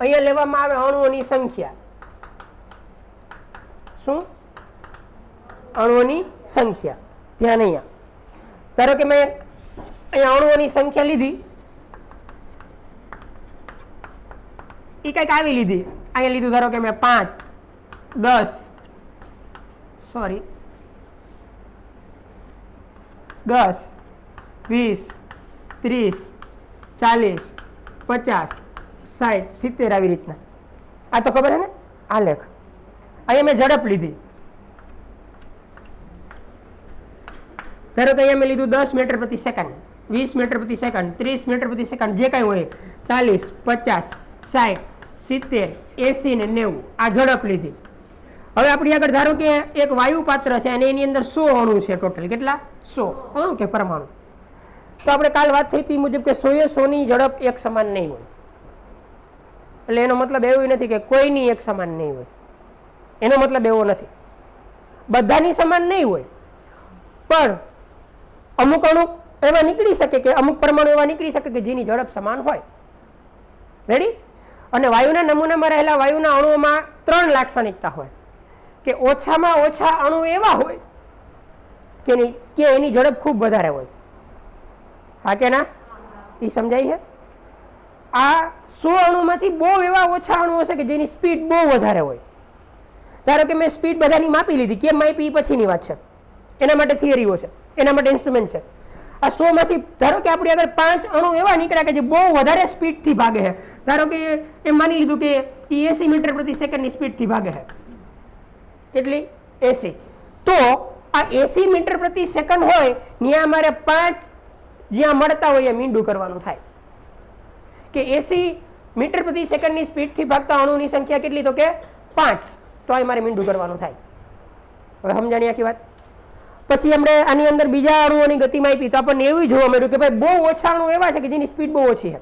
અહીંયા લેવામાં આવે અણુઓની સંખ્યા. શું? અણુઓની સંખ્યા. ધ્યાન અહીંયા. ધારો કે મેં અહીંયા અણુઓની સંખ્યા લીધી, એ કઈક આવી લીધી. અહીંયા લીધું ધારો કે મેં 5, 10, સોરી 10, 20, 30, 40, 50, 60, 70 આવી રીતના. આ તો ખબર છે ને આલેખ. અહીંયા મેં ઝડપ લીધી. ધારો કે અહીંયા મેં લીધું 10 મીટર પ્રતિ સેકન્ડ, 20 મીટર પ્રતિ સેકન્ડ, 30 મીટર પ્રતિ સેકન્ડ, જે કાંઈ હોય, 40, 50, 60, 70, 80 ને 90 આ ઝડપ લીધી. હવે આપણી આગળ ધારો કે એક વાયુ પાત્ર છે અને એની અંદર 100 અણુ છે. ટોટલ કેટલા? 100 અણુ કે પરમાણુ. તો આપણે કાલ વાત થઈ હતી મુજબ કે 100 ની ઝડપ એક સમાન નહીં હોય. એટલે એનો મતલબ એવું નથી કે કોઈની એક સમાન નહીં હોય. એનો મતલબ એવો નથી. બધાની સમાન નહીં હોય, પણ અમુક અણુ એવા નીકળી શકે કે અમુક પરમાણુ એવા નીકળી શકે કે જેની ઝડપ સમાન હોય. રેડી? અને વાયુના નમૂનામાં રહેલા વાયુના અણુઓમાં 3 લાક્ષણિકતા હોય કે ઓછામાં ઓછા અણુ એવા હોય કે એની ઝડપ ખૂબ વધારે હોય. હા કે ના? એ સમજાય છે? આ 100 અણુમાંથી બહુ એવા ઓછા અણુ હશે કે જેની સ્પીડ બહુ વધારે હોય. ધારો કે મેં સ્પીડ બધાની માપી લીધી. કેમ માપી એ પછીની વાત છે. એના માટે થિયરીઓ છે, એના માટે ઇન્સ્ટ્રુમેન્ટ છે. આ 100 માંથી ધારો કે આપણી આગળ 5 અણુ એવા નીકળ્યા કે જે બહુ વધારે સ્પીડથી ભાગે છે. ધારો કે એમ માની લીધું કે એ 80 મીટર પ્રતિ સેકન્ડની સ્પીડથી ભાગે છે. કેટલી? 80. તો આ 80 મીટર પ્રતિ સેકન્ડ હોય ત્યાં અમારે 5 જ્યાં મળતા હોય એ મીંડું કરવાનું થાય કે 80 મીટર પ્રતિ સેકન્ડની સ્પીડથી ભાગતા અણુની સંખ્યા કેટલી? તો કે 5. તો આ મારે મીંડું કરવાનું થાય. હવે સમજાણી આખી વાત? પછી આપણે આની અંદર બીજા અણુઓની ગતિમાં આપી તો આપણને એવું જોવા મળ્યું કે ભાઈ બહુ ઓછા અણુ એવા છે કે જેની સ્પીડ બહુ ઓછી છે.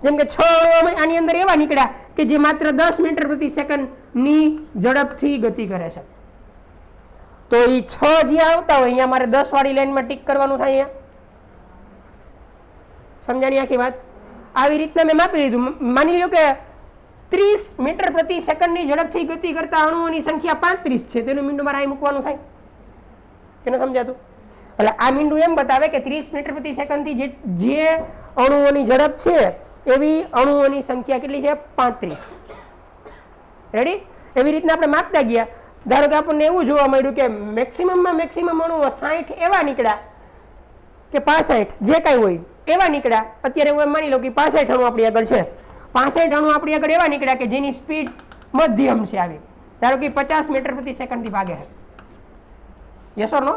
જેમ કે 6 અણુ આની અંદર એવા નીકળ્યા કે જે માત્ર 10 મીટર પ્રતિ સેકન્ડની ઝડપથી ગતિ કરે છે. તો એ 6 જ્યાં આવતા હોય અહીંયા મારે 10 વાળી લાઈનમાં ટીક કરવાનું થાય. અહીંયા સમજાણી આખી વાત? આવી રીતના મેં માપી લીધું. માની લો કે 30 મીટર પ્રતિ સેકન્ડની ઝડપથી ગતિ કરતા અણુઓની સંખ્યા 35 છે. તેનું મીંડું મારે અહીં મૂકવાનું થાય. કેને સમજાતું? એટલે આ મીંડું એમ બતાવે કે 30 મીટર પ્રતિ સેકન્ડથી જે અણુઓની ઝડપ છે એવી અણુઓની સંખ્યા કેટલી છે? 35. રેડી? એવી રીતના આપણે માપતા ગયા. ધારો કે આપણને એવું જોવા મળ્યું કે મેક્સિમમમાં મેક્સિમમ અણુઓ 60 એવા નીકળ્યા કે 65 જે કાંઈ હોય એવા નીકળ્યા. અત્યારે હું એમ માની લઉં કે 65 અણુ આપણી આગળ છે. 65 અણુ આપણી આગળ એવા નીકળ્યા કે જેની સ્પીડ મધ્યમ છે. આવી ધારો કે 50 મીટર પ્રતિ સેકન્ડથી ભાગે છે. યસ ઓર નો?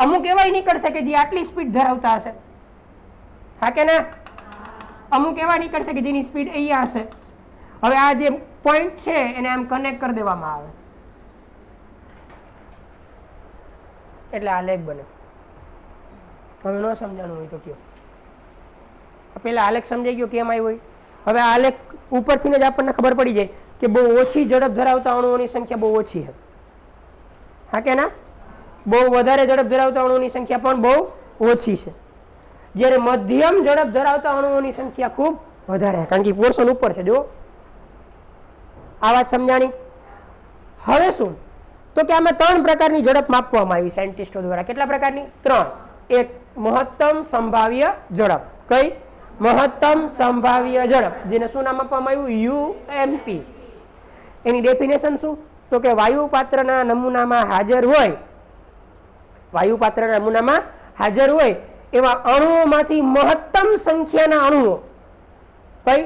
અમુક એવા નીકળશે કે જે આટલી સ્પીડ ધરાવતા હશે. હા કે ના? અમુક એવા નીકળશે કે જેની સ્પીડ અહીંયા હશે. હવે આ જે પોઈન્ટ છે એને આમ કનેક્ટ કરી દેવામાં આવે એટલે આ લેખ બને. હવે ન સમજાણું હોય તો કયો. પેલા આલેખ સમજાઈ ગયો કેમ આવ્યો હોય? હવે આ આલેખ ઉપરથી જ આપણને ખબર પડી જાય કે બહુ ઓછી ઝડપ ધરાવતા અણુઓની સંખ્યા બહુ ઓછી છે. હા કે ના? બહુ વધારે ઝડપ ધરાવતા અણુઓની સંખ્યા પણ બહુ ઓછી છે. જ્યારે મધ્યમ ઝડપ ધરાવતા અણુઓની સંખ્યા ખૂબ વધારે, કારણ કે પોર્શન ઉપર છે. જો આ વાત સમજાણી? હવે શું? તો કે આમાં 3 પ્રકારની ઝડપ માપવામાં આવી સાયન્ટિસ્ટો દ્વારા. કેટલા પ્રકારની? 3. એક મહત્તમ સંભાવ્ય ઝડપ. કઈ? મહત્તમ સંભાવ્ય ઝડપ, જેને શું નામ આપવામાં આવ્યું? UMP. એની ડેફિનેશન શું? તો કે વાયુ પાત્રના નમૂનામાં હાજર હોય, વાયુ પાત્રના નમૂનામાં હાજર હોય એવા અણુઓમાંથી મહત્તમ સંખ્યાના અણુઓ, કઈ?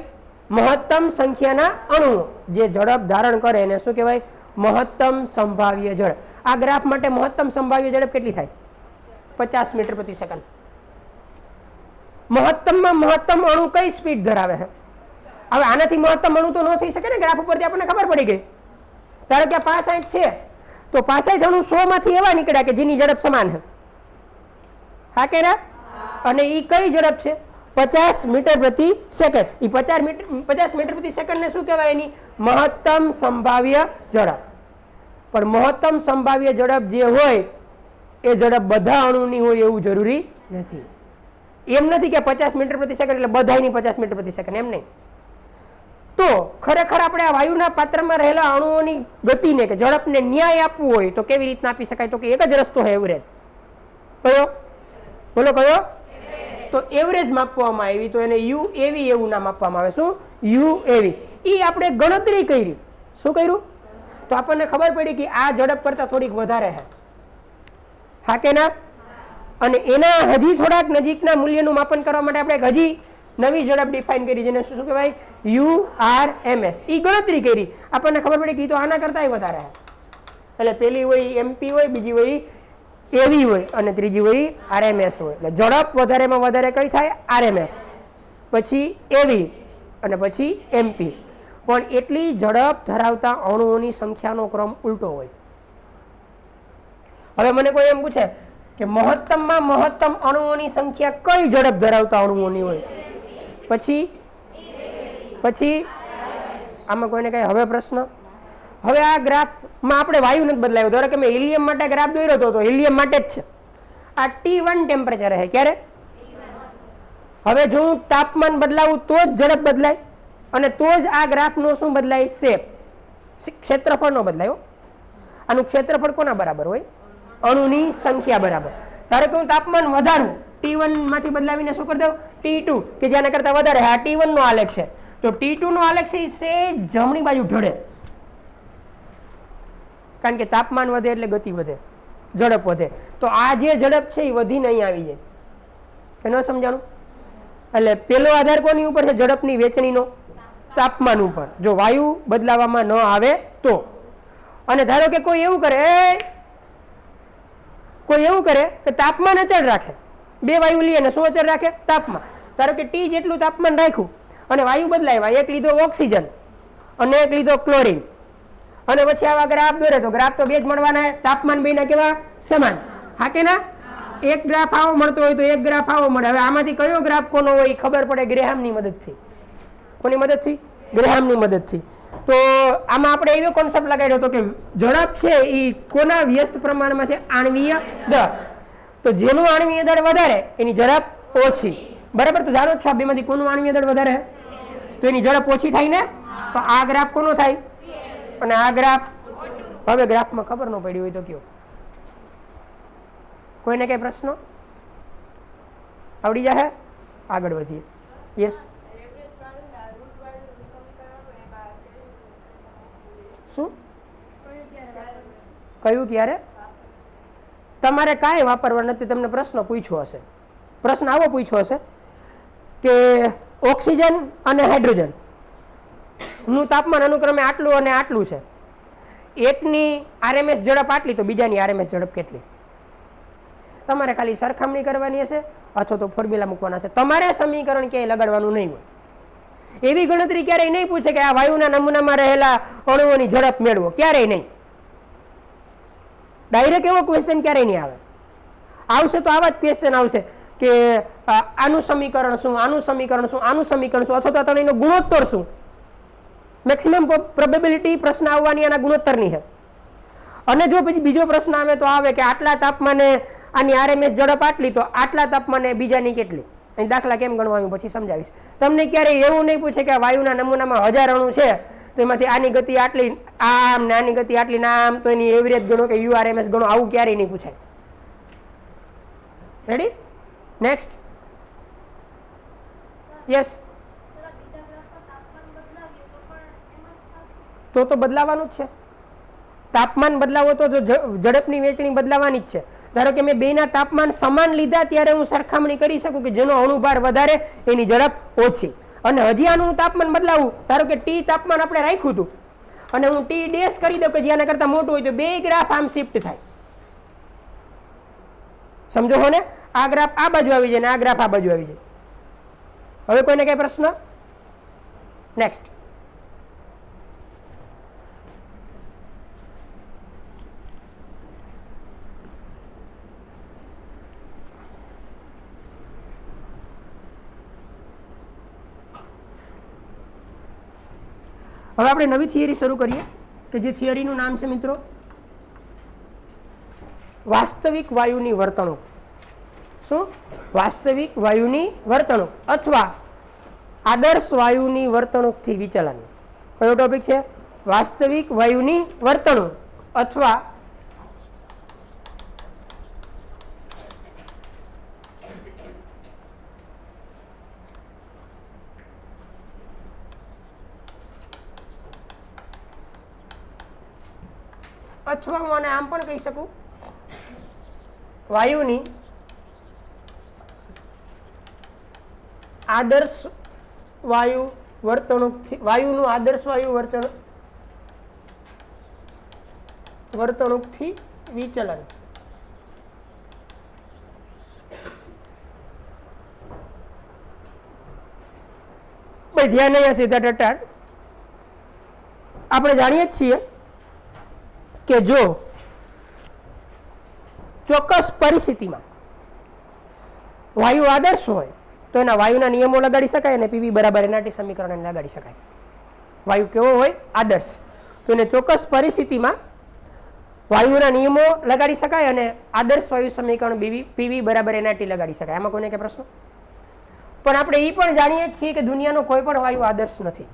મહત્તમ સંખ્યાના અણુઓ જે ઝડપ ધારણ કરે એને શું કહેવાય? મહત્તમ સંભાવ્ય ઝડપ. આ ગ્રાફ માટે મહત્તમ સંભાવ્ય ઝડપ કેટલી થાય? 50 મીટર પ્રતિ સેકન્ડ. મહત્તમમાં મહત્તમ અણુ કઈ સ્પીડ ધરાવે છે? હવે આનાથી મહત્તમ અણુ તો ન થઈ શકે ને. ગ્રાફ ઉપરથી આપણને ખબર પડી ગઈ. ધારો કે 65 છે તો 65 અણુ 100 માંથી એવા નીકળ્યા કે જેની ઝડપ સમાન છે. હા કે ના? અને એ કઈ ઝડપ છે? 50 મીટર પ્રતિ સેકન્ડ. એ 50 મીટર પ્રતિ સેકન્ડ ને શું કહેવાય? એની મહત્તમ સંભાવ્ય ઝડપ. પણ મહત્તમ સંભાવ્ય ઝડપ જે હોય એ ઝડપ બધા અણુની હોય એવું જરૂરી નથી. એમ નથી કે 50 મીટર પ્રતિ સેકન્ડ એટલે બધાની 50 મીટર પ્રતિ સેકન્ડ, એમ નહીં. તો ખરેખર આપણે આ વાયુના પાત્રમાં રહેલા અણુઓની ગતિને કે ઝડપને ન્યાય આપવું હોય તો કેવી રીતના આપી શકાય? તો કે એક જ રસ્તો છે, એવરેજ. કયો? બોલો કયો? તો એવરેજ માપવામાં આવી તો એને યુ એવી એવું નામ આપવામાં આવે. શું? યુ એવી. એ આપણે ગણતરી કરી. શું કર્યું? તો આપણને ખબર પડી કે આ ઝડપ કરતા થોડીક વધારે છે. હા કે ના? અને એના હજી થોડાક નજીકના મૂલ્યનું માપન કરવા માટે આપણે હજી નવી ઝડપ ડિફાઇન કરી, જેને શું કહેવાય? URMS. એ ગણતરી કરી, આપણને ખબર પડી કે તો આના કરતા વધારે છે. એટલે પેલી હોય એમપી હોય, બીજી હોય એવી હોય અને ત્રીજી હોય આરએમએસ હોય. એટલે ઝડપ વધારેમાં વધારે કઈ થાય? આરએમએસ, પછી એવી અને પછી એમપી. પણ એટલી ઝડપ ધરાવતા અણુઓની સંખ્યાનો ક્રમ ઉલટો હોય. હવે મને કોઈ એમ પૂછે કે મહત્તમમાં મહત્તમ અણુઓની સંખ્યા કઈ ઝડપ ધરાવતા અણુઓની હોય? પછી આમાં કોઈને કઈ હવે પ્રશ્ન? હવે આ ગ્રાફમાં આપણે વાયુ નથી બદલાયો. ધારો કે મેં હિલિયમ માટે ગ્રાફ દોર્યો હતો, તો હિલિયમ માટે જ છે. આ T1 ટેમ્પરેચર છે. ક્યારે? હવે જો હું તાપમાન બદલાવું તો જ ઝડપ બદલાય અને તો જ આ ગ્રાફનો શું બદલાય? શેપ. ક્ષેત્રફળ નો બદલાયો. આનું ક્ષેત્રફળ કોના બરાબર હોય? અણુની સંખ્યા બરાબર. ધારો કે હું તાપમાન વધારું, T1 માંથી બદલાવીને શું કરી દઉં? T2, કે જેના કરતા વધારે. આ T1 નો આલેખ છે, તો T2 નો આલેખ છે એ જમણી બાજુ ઢળે, કારણ કે તાપમાન વધે એટલે ગતિ વધે, ઝડપ વધે. તો આ જે ઝડપ છે એ વધીને અહીં આવી જાય. કે ન સમજાણું? એટલે પેલો આધાર કોની ઉપર છે? ઝડપની વેચણીનો તાપમાન ઉપર, જો વાયુ બદલાવામાં ન આવે તો. અને ધારો કે કોઈ એવું કરે કે તાપમાન અચળ રાખે, બે વાયુ લઈએ ને શું અચળ રાખે? તાપમાન. ધારો કે T જેટલું તાપમાન રાખ્યું અને વાયુ બદલાવ્યા, એક લીધો ઓક્સિજન અને એક લીધો ક્લોરીન, અને પછી આવા ગ્રાફ દોરે તો ગ્રાફ તો બે જ મળવાના. તાપમાન બેના કેવા? સમાન. હા કે ના? એક ગ્રાફ આવો મળતો હોય તો એક ગ્રાફ આવો મળે. હવે આમાંથી કયો ગ્રાફ કોનો હોય એ ખબર પડે ગ્રેહામની મદદથી. કોની મદદથી? ગ્રેહામની મદદથી. તો આમાં આપણે એવો કોન્સેપ્ટ લગાડ્યો હતો કે ઝડપ છે એ કોના વ્યસ્ત પ્રમાણમાં છે? આણ્વીય દળ. તો જેનું આણ્વીય દળ વધારે એની ઝડપ ઓછી. બરાબર? તો જાણો છો આ બેમાંથી કોનું આણ્વીય દળ વધારે? તો એની ઝડપ ઓછી થાય ને. તો આ ગ્રાફ કોનો થાય? અને આ ગ્રાફ. હવે ગ્રાફમાં ખબર ન પડી હોય તો કયો? કોઈને કઈ પ્રશ્ન? આવડી જાય? આગળ વધીએ. યસ. શું કયું? ક્યારે? તમારે કાંઈ વાપરવા નથી. તમને પ્રશ્ન પૂછ્યો હશે, પ્રશ્ન આવો પૂછ્યો હશે કે ઓક્સિજન અને હાઇડ્રોજન નું તાપમાન અનુક્રમે આટલું અને આટલું છે, એકની આરએમએસ ઝડપ આટલી તો બીજાની આરએમએસ ઝડપ કેટલી? તમારે ખાલી સરખામણી કરવાની હશે અથવા તો ફોર્મ્યુલા મૂકવાના છે. તમારે સમીકરણ ક્યાંય લગાડવાનું નહીં હોય. એવી ગણતરી ક્યારેય નહીં પૂછે કે આ વાયુના નમૂનામાં રહેલા અણુઓની ઝડપ મેળવો, ક્યારેય નહીં. ડાયરેક્ટ એવો ક્વેશ્ચન ક્યારેય નહીં આવે. આવશે તો આવા જ ક્વેશ્ચન આવશે કે આનું સમીકરણ શું, આનું સમીકરણ શું, આનું સમીકરણ શું, અથવા તો ત્રણેયનો ગુણોત્તર શું. મેક્સિમમ પ્રોબેબિલિટી પ્રશ્ન આવવાની આના ગુણોત્તરની છે. અને જો પછી બીજો પ્રશ્ન આવે તો આવે કે આટલા તાપમાને આની આરએમએસ ઝડપ આટલી, તો આટલા તાપમાને બીજાની કેટલી? અહીં દાખલા કેમ ગણવાનું પછી સમજાવીશ. તમને ક્યારેય એવું નહીં પૂછે કે આ વાયુના નમૂનામાં 1000 અણુ છે તો એમાંથી આની ગતિ આટલી, આમ ને આની ગતિ આટલી નામ, તો એની એવરેજ ગણો કે યુઆરએમએસ ગણો, આવું ક્યારેય નહીં પૂછાય. રેડી? નેક્સ્ટ. યસ. તો બદલાવાનું જ છે. તાપમાન બદલાવો તો ઝડપની વેચણી બદલાવાની જ છે. ધારો કે મેં બેના તાપમાન સમાન લીધા ત્યારે હું સરખામણી કરી શકું કે જેનો અણુભાર વધારે એની ઝડપ ઓછી. અને હજી આનું તાપમાન બદલાવું, ધારો કે T તાપમાન આપણે રાખ્યું હતું અને હું T ડેશ કરી દઉં કે જેના કરતા મોટું હોય તો બે ગ્રાફ આમ શિફ્ટ થાય. સમજો હો ને? આ ગ્રાફ આ બાજુ આવી જાય ને આ ગ્રાફ આ બાજુ આવી જાય. હવે કોઈને કઈ પ્રશ્ન? નેક્સ્ટ. હવે આપણે નવી થિયરી શરૂ કરીએ કે જે થિયરીનું નામ છે મિત્રો વાસ્તવિક વાયુની વર્તણૂક. શું? વાસ્તવિક વાયુની વર્તણૂક અથવા આદર્શ વાયુની વર્તણૂકથી વિચલન. કયો ટોપિક છે? વાસ્તવિક વાયુની વર્તણૂક અથવા હું આને આમ પણ કહી શકું, વાયુની આદર્શ વાયુ વર્તણૂકથી, વાયુનું આદર્શ વાયુ વર્તણૂકથી વિચલન. ભાઈ ધ્યાન અહીંયા સીધા ટટાર. આપણે જાણીએ છીએ કે જો ચોક્કસ પરિસ્થિતિમાં વાયુ આદર્શ હોય તો એના વાયુના નિયમો લગાડી શકાય અને પીવી બરાબર એના સમીકરણ લગાડી શકાય. વાયુ કેવો હોય? આદર્શ. તો એને ચોક્કસ પરિસ્થિતિમાં વાયુના નિયમો લગાડી શકાય અને આદર્શ વાયુ સમીકરણ પીવી બરાબર એના લગાડી શકાય. આમાં કોઈને કે પ્રશ્ન? પણ આપણે એ પણ જાણીએ છીએ કે દુનિયાનો કોઈ પણ વાયુ આદર્શ નથી.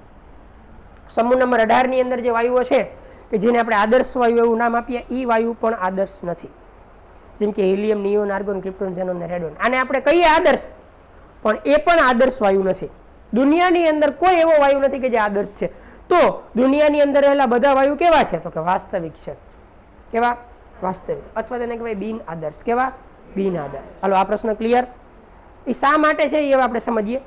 સમૂહ નંબર 18 ની અંદર જે વાયુઓ છે કે જેને આપણે આદર્શ વાયુ એવું નામ આપીએ, એ વાયુ પણ આદર્શ નથી. જેમ કે helium, neon, argon, krypton, xenon અને રેડોન. આને આપણે કહીએ આદર્શ, પણ એ પણ આદર્શ વાયુ નથી. દુનિયાની અંદર કોઈ એવો વાયુ નથી કે જે આદર્શ છે. તો દુનિયાની અંદર રહેલા બધા વાયુ કેવા છે? તો કે વાસ્તવિક છે. કેવા? વાસ્તવિક. અથવા તેને કહેવાય બિન આદર્શ. કેવા? બિન આદર્શ. હાલો, આ પ્રશ્ન ક્લિયર? એ શા માટે છે એ આપણે સમજીએ.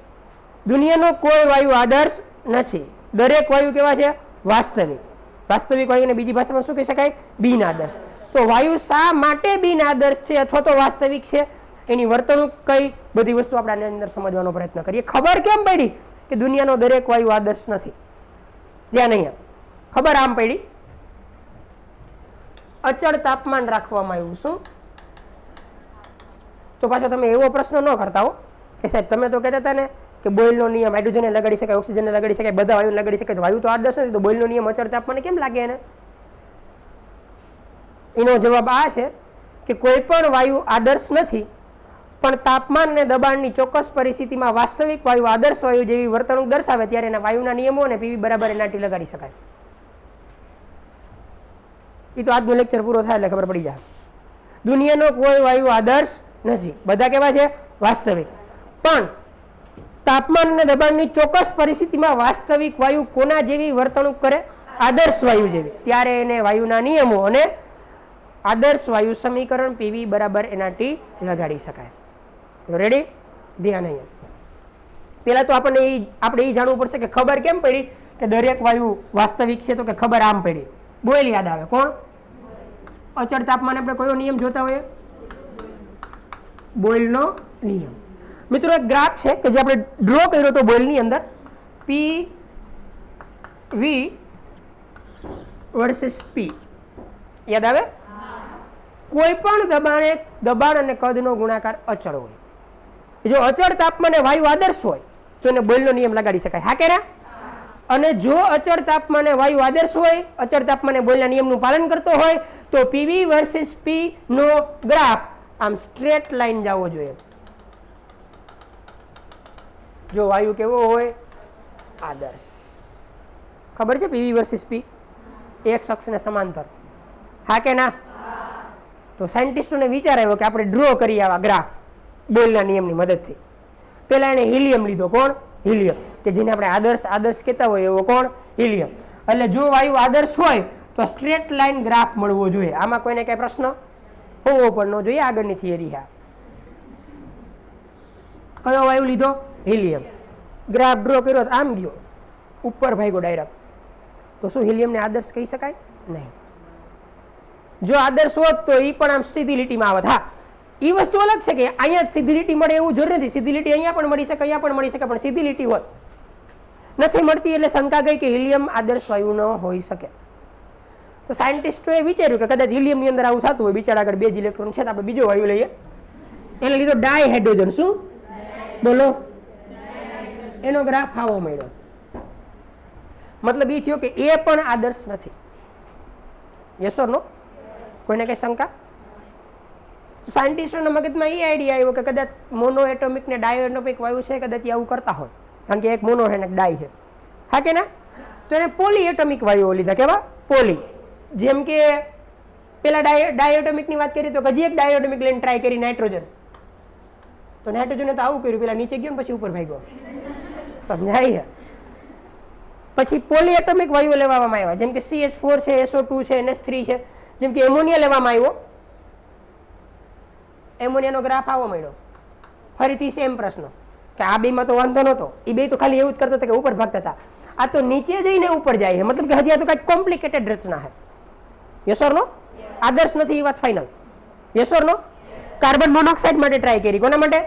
દુનિયાનો કોઈ વાયુ આદર્શ નથી. દરેક વાયુ કેવા છે? વાસ્તવિક. વાસ્તવિક વાયુને બીજી ભાષામાં શું કહી શકાય? બિન આદર્શ. તો વાયુ શા માટે બિન આદર્શ છે અથવા તો વાસ્તવિક છે, એની વર્તણૂક કઈ, બધી વસ્તુ આપણે આની અંદર સમજવાનો પ્રયત્ન કરીએ. ખબર કેમ પડી કે દુનિયાનો દરેક વાયુ આદર્શ નથી? ધ્યાન અહીંયા. ખબર આમ પડી, અચળ તાપમાન રાખવામાં આવ્યું. શું? તો પાછો તમે એવો પ્રશ્ન ન કરતા હો કે સાહેબ તમે તો કહેતા હતા ને કે બોયલનો નિયમ હાઇડ્રોજનને લગાડી શકાય, ઓક્સિજનને લગાડી શકાય, બધા વાયુ લગાડી શકાય. તો વાયુ તો આદર્શ નથી, તો બોયલનો નિયમ અચળ તાપમાને કેમ લાગે એને? એનો જવાબ આ છે કે કોઈ પણ વાયુ આદર્શ નથી, પણ તાપમાન અને દબાણની ચોક્કસ પરિસ્થિતિમાં વાસ્તવિક વાયુ આદર્શ વાયુ જેવી વર્તણૂક દર્શાવે ત્યારે એના વાયુના નિયમો અને પીવી બરાબર એનાથી લગાડી શકાય. એ તો આજનો લેક્ચર પૂરો થાય એટલે ખબર પડી જાય. દુનિયાનો કોઈ વાયુ આદર્શ નથી, બધા કેવા છે? વાસ્તવિક. પણ તાપમાન અને દબાણની ચોક્કસ પરિસ્થિતિમાં વાસ્તવિક વાયુ કોના જેવી વર્તણૂક કરે? આદર્શ વાયુ જેવી. ત્યારે એને વાયુના નિયમો અને આદર્શ વાયુ સમીકરણ પીવી બરાબર એનાથી લગાડી શકાય. રેડી? ધ્યાન અહીંયા. પેલા તો આપણે એ જાણવું પડશે કે ખબર કેમ પડી કે દરેક વાયુ વાસ્તવિક છે? તો કે ખબર આમ પડી. બોયલ યાદ આવે. કોણ? અચળ તાપમાન આપણે કયો નિયમ જોતા હોઈએ? બોયલનો નિયમ. મિત્રો એક ગ્રાફ છે કે જે આપણે ડ્રો કર્યો હતો બોયલની અંદર, પી વી વર્સિસ પી. યાદ આવે? કોઈ પણ દબાણ અને કદનો ગુણાકાર અચળ હોય. જો અચળ તાપમાને વાયુ આદર્શ હોય તો એને બોયલનો નિયમ લગાડી શકાય. હા કે ના? અને જો અચળ તાપમાને વાયુ આદર્શ હોય, અચળ તાપમાને બોયલના નિયમનું પાલન કરતો હોય, તો પીવી વર્સિસ પી નો ગ્રાફ આમ સ્ટ્રેટ લાઈન જવો જોઈએ. જો વાયુ કેવો હોય? આદર્શ. ખબર છે? પીવી વર્સિસ પી એક અક્ષને સમાંતર. હા કે ના? તો સાયન્ટિસ્ટોને વિચાર આવ્યો કે આપણે ડ્રો કરીએ આવા ગ્રાફ બોયલના નિયમની મદદથી. પેલા એને હિલિયમ લીધો. કોણ? હિલિયમ. કે જેને આપણે આદર્શ કહેતા હોય એવો કોણ? હિલિયમ. એટલે જો વાયુ આદર્શ હોય તો સ્ટ્રેટ લાઈન ગ્રાફ મળવો જોઈએ. આમાં કોઈને કઈ પ્રશ્ન હોવો પણ ન જોઈએ. આગળની થિયરી. હા, કયો વાયુ લીધો? હિલિયમ. ગ્રાફ ડ્રો કર્યો આમ ગયો, ઉપર ભાગ્યો ડાયરેક્ટ. તો શું હિલિયમને આદર્શ કહી શકાય? નહીં. જો આદર્શ હોત તો એ પણ આમ સીધી લીટીમાં આવત. હા, એ વસ્તુ અલગ છે કે અહીંયા સીધી લીટી મળે એવું જરૂર નથી. સીધી લીટી અહીંયા પણ મળી શકે, અહીંયા પણ મળી શકે, પણ સીધી લીટી હોત. નથી મળતી એટલે શંકા ગઈ કે હિલિયમ આદર્શ વાયુ ન હોઈ શકે. તો સાયન્ટિસ્ટોએ વિચાર્યું કે કદાચ હિલિયમની અંદર આવું થતું હોય, બિચારા આગળ 2 જ ઇલેક્ટ્રોન છે, તો આપણે બીજો વાયુ લઈએ. એને લીધો ડાયહાઇડ્રોજન. શું? બોલો. એનો ગ્રાફ આવો મળ્યો. મતલબ એ થયો કે એ પણ આદર્શ નથી. યસ ઓર નો? કોઈને કઈ શંકા? સાયન્ટિસ્ટોના મગજમાં એ આઈડિયા આવ્યો કે કદાચ મોનો એટોમિક ને ડાયો એટોમિક વાયુ છે, કદાચ આવું કરતા હોય. કારણ કે એક મોનો છે ને એક ડાય છે, હા કે ના? તો એને પોલી એટમિક વાયુઓ લીધા. કેવા? પોલી. જેમ કે પેલા ડાયએટોમિક ની વાત કરી તો હજી એક ડાયએટોમિક લઈને ટ્રાય કરી, નાઇટ્રોજન. તો નાઇટ્રોજને તો આવું કર્યું, પેલા નીચે ગયો ને પછી ઉપર ભાગ્યો. સમજાય? પછી પોલી એટોમિક વાયુઓ લેવામાં આવ્યા, જેમ કે CH4 છે, SO2 છે, NH3 છે. જેમ કે એમોનિયા લેવામાં આવ્યો, એમોનિયાનો ગ્રાફ આવો મળ્યો. ફરીથી સેમ પ્રશ્ન કે આ બેમાં તો વાંધો નહોતો, એ બે તો ખાલી એવું જ કરતા હતા કે ઉપર ભાગતા હતા. આ તો નીચે જઈને ઉપર જાય છે, મતલબ કે હજી આ તો કઈક કોમ્પ્લિકેટેડ રચના છે. Yes or no? આદર્શ નથી એ વાત final. Yes or no? Carbon monoxide માટે ટ્રાય કરી. કોના માટે?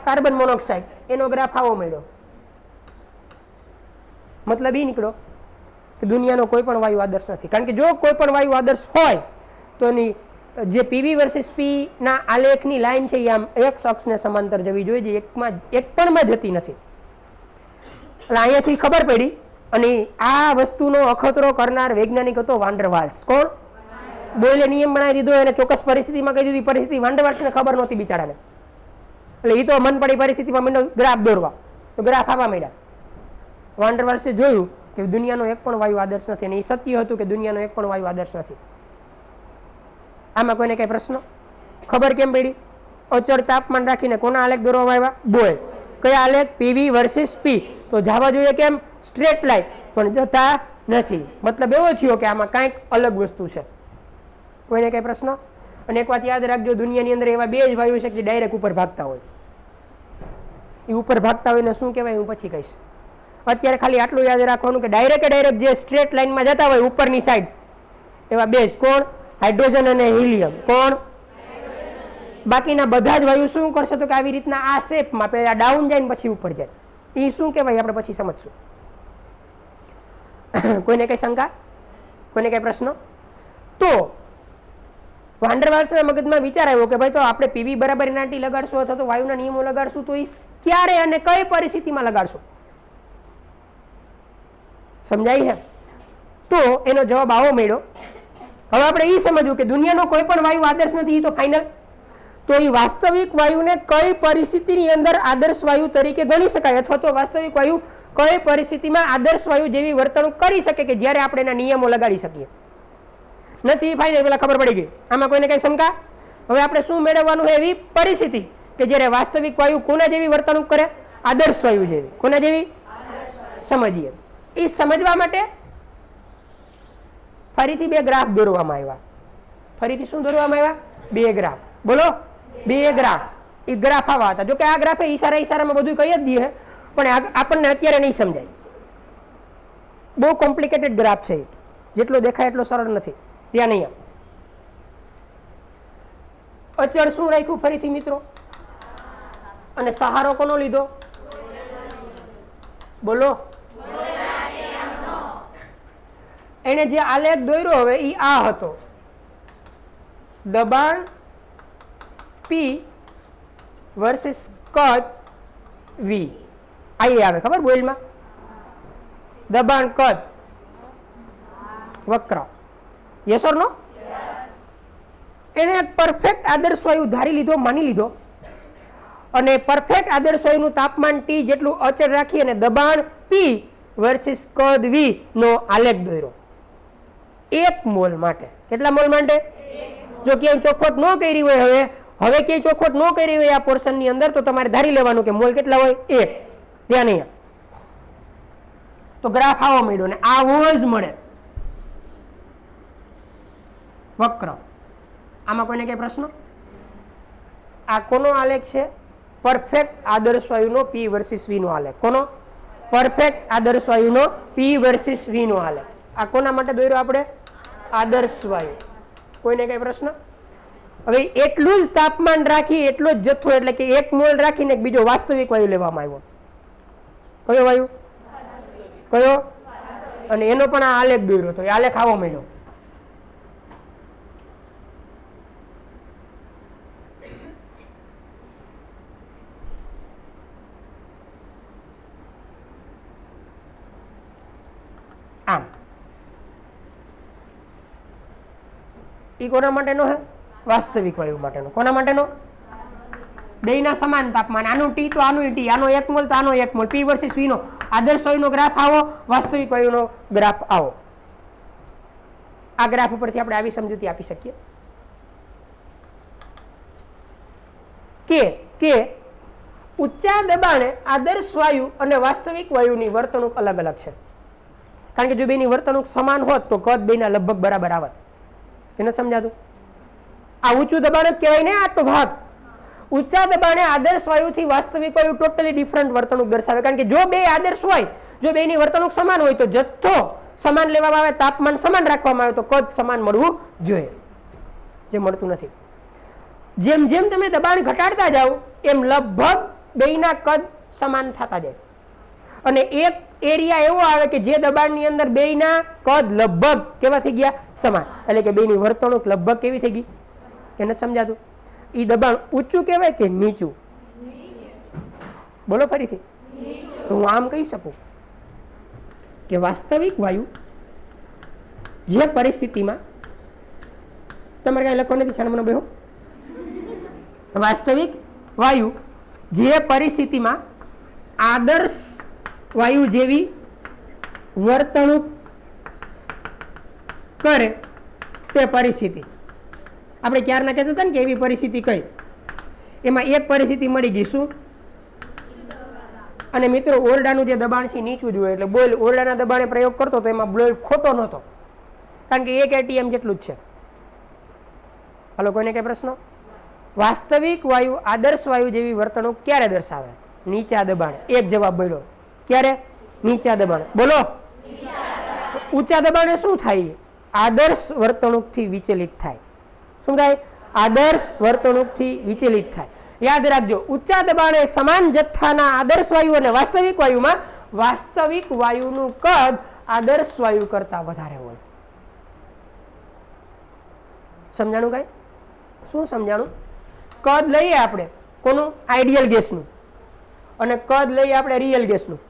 Carbon monoxide. એનો ગ્રાફ આવો મળ્યો. મતલબ એ નીકળો કે દુનિયાનો કોઈ પણ વાયુ આદર્શ નથી. કારણ કે જો કોઈ પણ વાયુ આદર્શ હોય તો એની જે પીવી વર્સિસ પી ના આલેખની લાઈન છે એ આમ એક અક્ષને સમાંતર જવી જોઈએ, એક પણમાં જતી નથી. એટલે અહીંયાથી ખબર પડી. અને આ વસ્તુનો અખતરો કરનાર વૈજ્ઞાનિક હતો વાન ડર વાલ્સ. કોણ? બોયલે નિયમ બનાવી દીધો, એને ચોક્કસ પરિસ્થિતિમાં કહી દીધી. પરિસ્થિતિ વાન ડર વાલ્સને ખબર નહોતી બિચારાને, એટલે એ તો મન પડી પરિસ્થિતિમાં માંડ્યો ગ્રાફ દોરવા, તો ગ્રાફ આવવા માંડ્યા. વાન ડર વાલ્સે જોયું કે દુનિયાનો એક પણ વાયુ આદર્શ નથી, અને એ સત્ય હતું કે દુનિયાનો એક પણ વાયુ આદર્શ નથી. આમાં કોઈને કઈ પ્રશ્ન? ખબર કેમ પડી? અચળ તાપમાન રાખીને કોના આલેખ દોરવામાં આવ્યા? બોયલ. કયા આલેખ? પીવી વર્સિસ પી. તો જવા જોઈએ કેમ? સ્ટ્રેટ લાઈન, પણ જતા નથી. મતલબ એવો થયો કે આમાં કાંઈક અલગ વસ્તુ છે. કોઈને કઈ પ્રશ્ન? અને એક વાત યાદ રાખજો, દુનિયાની અંદર એવા બે જ વાયુ છે કે જે ડાયરેક્ટ ઉપર ભાગતા હોય. એ ઉપર ભાગતા હોય ને શું કહેવાય હું પછી કહીશ. અત્યારે ખાલી આટલું યાદ રાખવાનું કે ડાયરેક્ટ જે સ્ટ્રેટ લાઈનમાં જતા હોય ઉપરની સાઈડ, એવા બે જ. કોણ? હાઇડ્રોજન અને હિલિયમ. કોણ? બાકીના બધા જ વાયુ શું કરશે તો કે આવી રીતના આ શેપમાં પેલા ડાઉન જાય ને પછી ઉપર જાય. એ શું કહેવાય આપણે પછી સમજશું. કોઈને કઈ શંકા? કોઈને કઈ પ્રશ્ન? તો વાન ડર વાલ્સના મગજમાં વિચાર આવ્યો કે ભાઈ તો આપણે પીવી બરાબર એનાટી લગાડશું અથવા તો વાયુના નિયમો લગાડશું, તો એ ક્યારે અને કઈ પરિસ્થિતિમાં લગાડશું? સમજાય છે? તો એનો જવાબ આવો મળ્યો. હવે આપણે એ સમજવું કે દુનિયાનો કોઈ પણ વાયુ આદર્શ નથી, એ તો ફાઇનલ. તો એ વાસ્તવિક વાયુને કઈ પરિસ્થિતિની અંદર આદર્શ વાયુ તરીકે ગણી શકાય, અથવા તો વાસ્તવિક વાયુ કઈ પરિસ્થિતિમાં આદર્શ વાયુ જેવી વર્તણૂક કરી શકે કે જ્યારે આપણે એના નિયમો લગાડી શકીએ? નથી ફાઇનલ, પેલા ખબર પડી ગઈ. આમાં કોઈને કઈ શંકા? હવે આપણે શું મેળવવાનું છે? એવી પરિસ્થિતિ કે જ્યારે વાસ્તવિક વાયુ કોના જેવી વર્તણૂક કરે? આદર્શ વાયુ જેવી. કોના જેવી? સમજીએ. એ સમજવા માટે ફરીથી બે ગ્રાફ દોરવામાં આવ્યા. ફરીથી શું દોરવામાં આવ્યા? બે ગ્રાફ. બોલો, બે ગ્રાફ. એ ગ્રાફ આવા હતા. જો કે આ ગ્રાફે ઈશારામાં બધું કહી જ દઈએ, પણ આપણને અત્યારે નહીં સમજાય. બહુ કોમ્પ્લિકેટેડ ગ્રાફ છે, જેટલો દેખાય એટલો સરળ નથી. ત્યાં નહીં. અચળ શું રાખ્યું ફરીથી મિત્રો? અને સહારો કોનો લીધો? બોલો. એને જે આલેખ દોર્યો હવે એ આ હતો. દબાણ P વર્સિસ કદ V. આઈ આવે ખબર બોઇલમાં? દબાણ કદ વક્ર. યસ ઓર નો? એને એક પરફેક્ટ આદર્શ વાયુ ધારી લીધો, માની લીધો, અને પરફેક્ટ આદર્શ વાયુનું તાપમાન T જેટલું અચળ રાખી અને દબાણ P વર્સિસ કદ V નો આલેખ દોર્યો. 1 મોલ માટે. કેટલા મોલ માટે? જો ક્યાંય ચોખવટ ન કરી હોય, હવે ક્યાંય ચોખવટ ન કરી હોય આ પોર્શન ની અંદર, તો તમારે ધારી લેવાનું કે મોલ કેટલા હોય? 1. ત્યાં નહીં. તો ગ્રાફ આવો મળ્યો ને આવો જ મળે વક્ર. આમાં કોઈને કઈ પ્રશ્ન? આ કોનો આલેખ છે? પરફેક્ટ આદર્શ વાયુનો P વર્સિસ V નો આલેખ. કોનો? પરફેક્ટ આદર્શ વાયુનો P વર્સિસ V નો આલેખ. આ કોના માટે દોર્યો આપણે? આદર્શ વાયુ. કોઈને કઈ પ્રશ્ન? હવે એટલું જ તાપમાન રાખી, એટલો જ જથ્થો, એટલે કે 1 મોલ રાખીને એક બીજો વાસ્તવિક વાયુ લેવામાં આવ્યો. કયો વાયુ? કયો? અને એનો પણ આ આલેખ દોર્યો. તો એ આલેખ આવો મળ્યો. આમ. ઈ કોના માટેનો હે? વાસ્તવિક વાયુ માટેનો. કોના માટેનો? બેયના સમાન તાપમાન, આનું ટી તો આનું ટી, આનો 1 મોલ તો આનો 1 મોલ, P વર્સિસ V નો આદર્શ વાયુનો ગ્રાફ આવો, વાસ્તવિક વાયુનો ગ્રાફ આવો. આ ગ્રાફ ઉપરથી આપણે આવી સમજૂતી આપી શકીએ કે ઊંચા દબાણે આદર્શ વાયુ અને વાસ્તવિક વાયુની વર્તણૂક અલગ અલગ છે. કારણ કે જો બેની વર્તણૂક સમાન હોત તો કદ બેના લગભગ બરાબર આવત. એને સમજાતું? આ ઊંચું દબાણ જ કહેવાય ને આ તો ભાગ. ઊંચા દબાણે આદર્શ વાયુથી વાસ્તવિક વાયુ ટોટલી ડિફરન્ટ વર્તણૂક દર્શાવે. કારણ કે જો બે આદર્શ હોય, જો બેની વર્તણૂક સમાન હોય તો જથ્થો સમાન લેવામાં આવે, તાપમાન સમાન રાખવામાં આવે તો કદ સમાન મળવું જોઈએ, જે મળતું નથી. જેમ જેમ તમે દબાણ ઘટાડતા જાઓ એમ લગભગ બેયના કદ સમાન થતા જાય અને એક એરિયા એવો આવે કે જે દબાણની અંદર બેયના કદ લગભગ કેવા થઈ ગયા? સમાન. એટલે કે બેયની વર્તણૂક લગભગ કેવી થઈ ગઈ? એને સમજાતું? ઈ દબાણ ઊંચું કહેવાય કે નીચું? બોલો ફરીથી. હું આમ કહી શકું કે વાસ્તવિક વાયુ જે પરિસ્થિતિમાં, તમારે કઈ લખો નથી છાનમનો બેહો, વાસ્તવિક વાયુ જે પરિસ્થિતિમાં આદર્શ વાયુ જેવી વર્તણૂક કરે તે પરિસ્થિતિ આપણે ક્યારના કહેતા હતા ને કે એવી પરિસ્થિતિ કઈ, એમાં એક પરિસ્થિતિ મળી ગઈ શું? અને મિત્રો ઓરડાનું જે દબાણ છે નીચું જ હોય, એટલે બોઇલ ઓરડાના દબાણે પ્રયોગ કરતો તો એમાં બોઇલ ખોટો નહોતો, કારણ કે 1 ATM જેટલું જ છે. હાલો, કોઈને કઈ પ્રશ્નો? વાસ્તવિક વાયુ આદર્શ વાયુ જેવી વર્તણૂક ક્યારે દર્શાવે? નીચા દબાણે. એક જવાબ બોલ્યો. ક્યારે? નીચા દબાણે. બોલો. ઊંચા દબાણે શું થાય? આદર્શ વર્તણૂકથી વિચલિત થાય. શું થાય? આદર્શ વર્તણૂકથી વિચલિત થાય. યાદ રાખજો, ઊંચા દબાણે સમાન જથ્થાના આદર્શ વાયુ અને વાસ્તવિક વાયુમાં વાસ્તવિક વાયુનું કદ આદર્શ વાયુ કરતા વધારે હોય. સમજાણું? કઈ શું સમજાણું? કદ લઈએ આપણે કોનું? આઈડિયલ ગેસનું, અને કદ લઈએ આપણે રિયલ ગેસનું.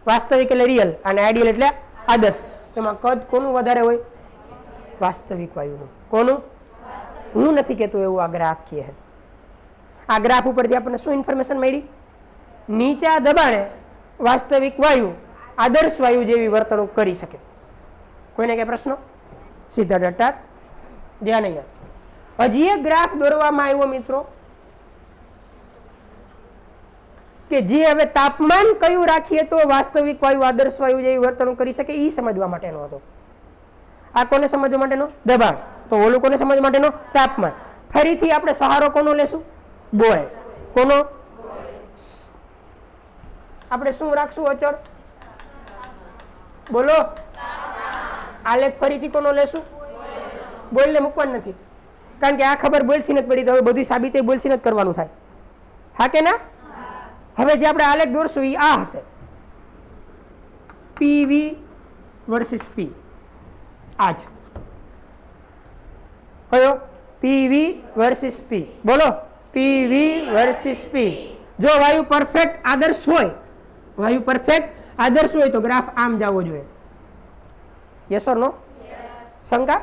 વાસ્તવિક એટલે રિયલ અને આઈડિયલ એટલે આદર્શ. એમાં કદ કોનું વધારે હોય? વાસ્તવિક વાયુનું. કોનું? હું નથી કહેતો એવું, આ ગ્રાફ કહે છે. આ ગ્રાફ ઉપરથી આપણને શું ઇન્ફોર્મેશન મળી? નીચા દબાણે વાસ્તવિક વાયુ આદર્શ વાયુ જેવી વર્તણૂક કરી શકે. કોઈને કઈ પ્રશ્નો? સીધા ડટા ધ્યાન અહીંયા. હજી એક ગ્રાફ દોરવામાં આવ્યો મિત્રો કે જે હવે તાપમાન કયું રાખીએ તો વાસ્તવિક વાયુ આદર્શ વાયુ જેવી વર્તણૂક કરી શકે એ સમજવા માટેનો હતો. આ કોને સમજવા માટેનો? દબાણ. તો ઓલું કોને સમજવા માટેનો? તાપમાન. ફરીથી આપણે સહારો કોનો લેશું? બોય. કોનો? આપણે શું રાખશું અચળ? બોલો. આલેખ ફરીથી કોનો લેશું? બોયલ ને મૂકવાનું નથી, કારણ કે આ ખબર બોલથી નથી પડી તો હવે બધી સાબિતી બોલથી નથી કરવાનું થાય. હા કે ના? હવે જે આપણે આલેખ દોરશું એ આ હશે, PV વર્સિસ P. આ જ કયો? PV versus P. બોલો. PV versus P. જો વાયુ પરફેક્ટ આદર્શ હોય, વાયુ પરફેક્ટ આદર્શ હોય તો ગ્રાફ આમ જવો જોઈએ. યસ ઓર નો? શંકા?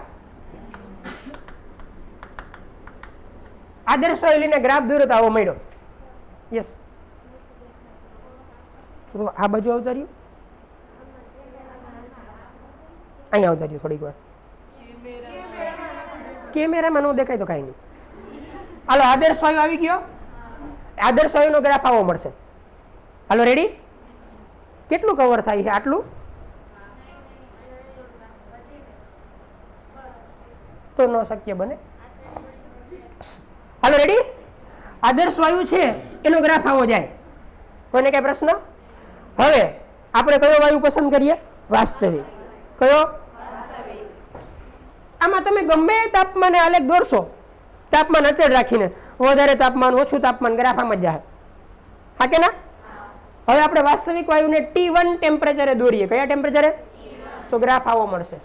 આદર્શ વાયુ લઈને ગ્રાફ દોર્યો તો આવો મળ્યો. યસ. આ બાજુ આવતા રહ્યું, અહીંયા આવતા રહ્યું થોડીક વાર. કેમેરામાં નો દેખાય તો કઈ નહીં. હાલો, આદર્શ વાયુ આવી ગયો. આદર્શ વાયુનો ગ્રાફ આવો મળશે. હાલો, રેડી? કેટલું કવર થાય છે? આટલું તો ન શક્ય બને. હાલો, રેડી? આદર્શ વાયુ છે એનો ગ્રાફ આવો જાય. કોઈને કઈ પ્રશ્ન? હવે આપણે કયો વાયુ પસંદ કરીએ? વાસ્તવિક. કયો? આમાં તમે ગમે તાપમાને આલેખ દોરશો, તાપમાન અચળ રાખીને, વધારે તાપમાન ઓછું તાપમાન, ગ્રાફ આમ જ જાય. હા કે ના? હવે આપણે વાસ્તવિક વાયુને T1 ટેમ્પરેચરે દોરીએ. કયા ટેમ્પરેચરે? તો ગ્રાફ આવો મળશે.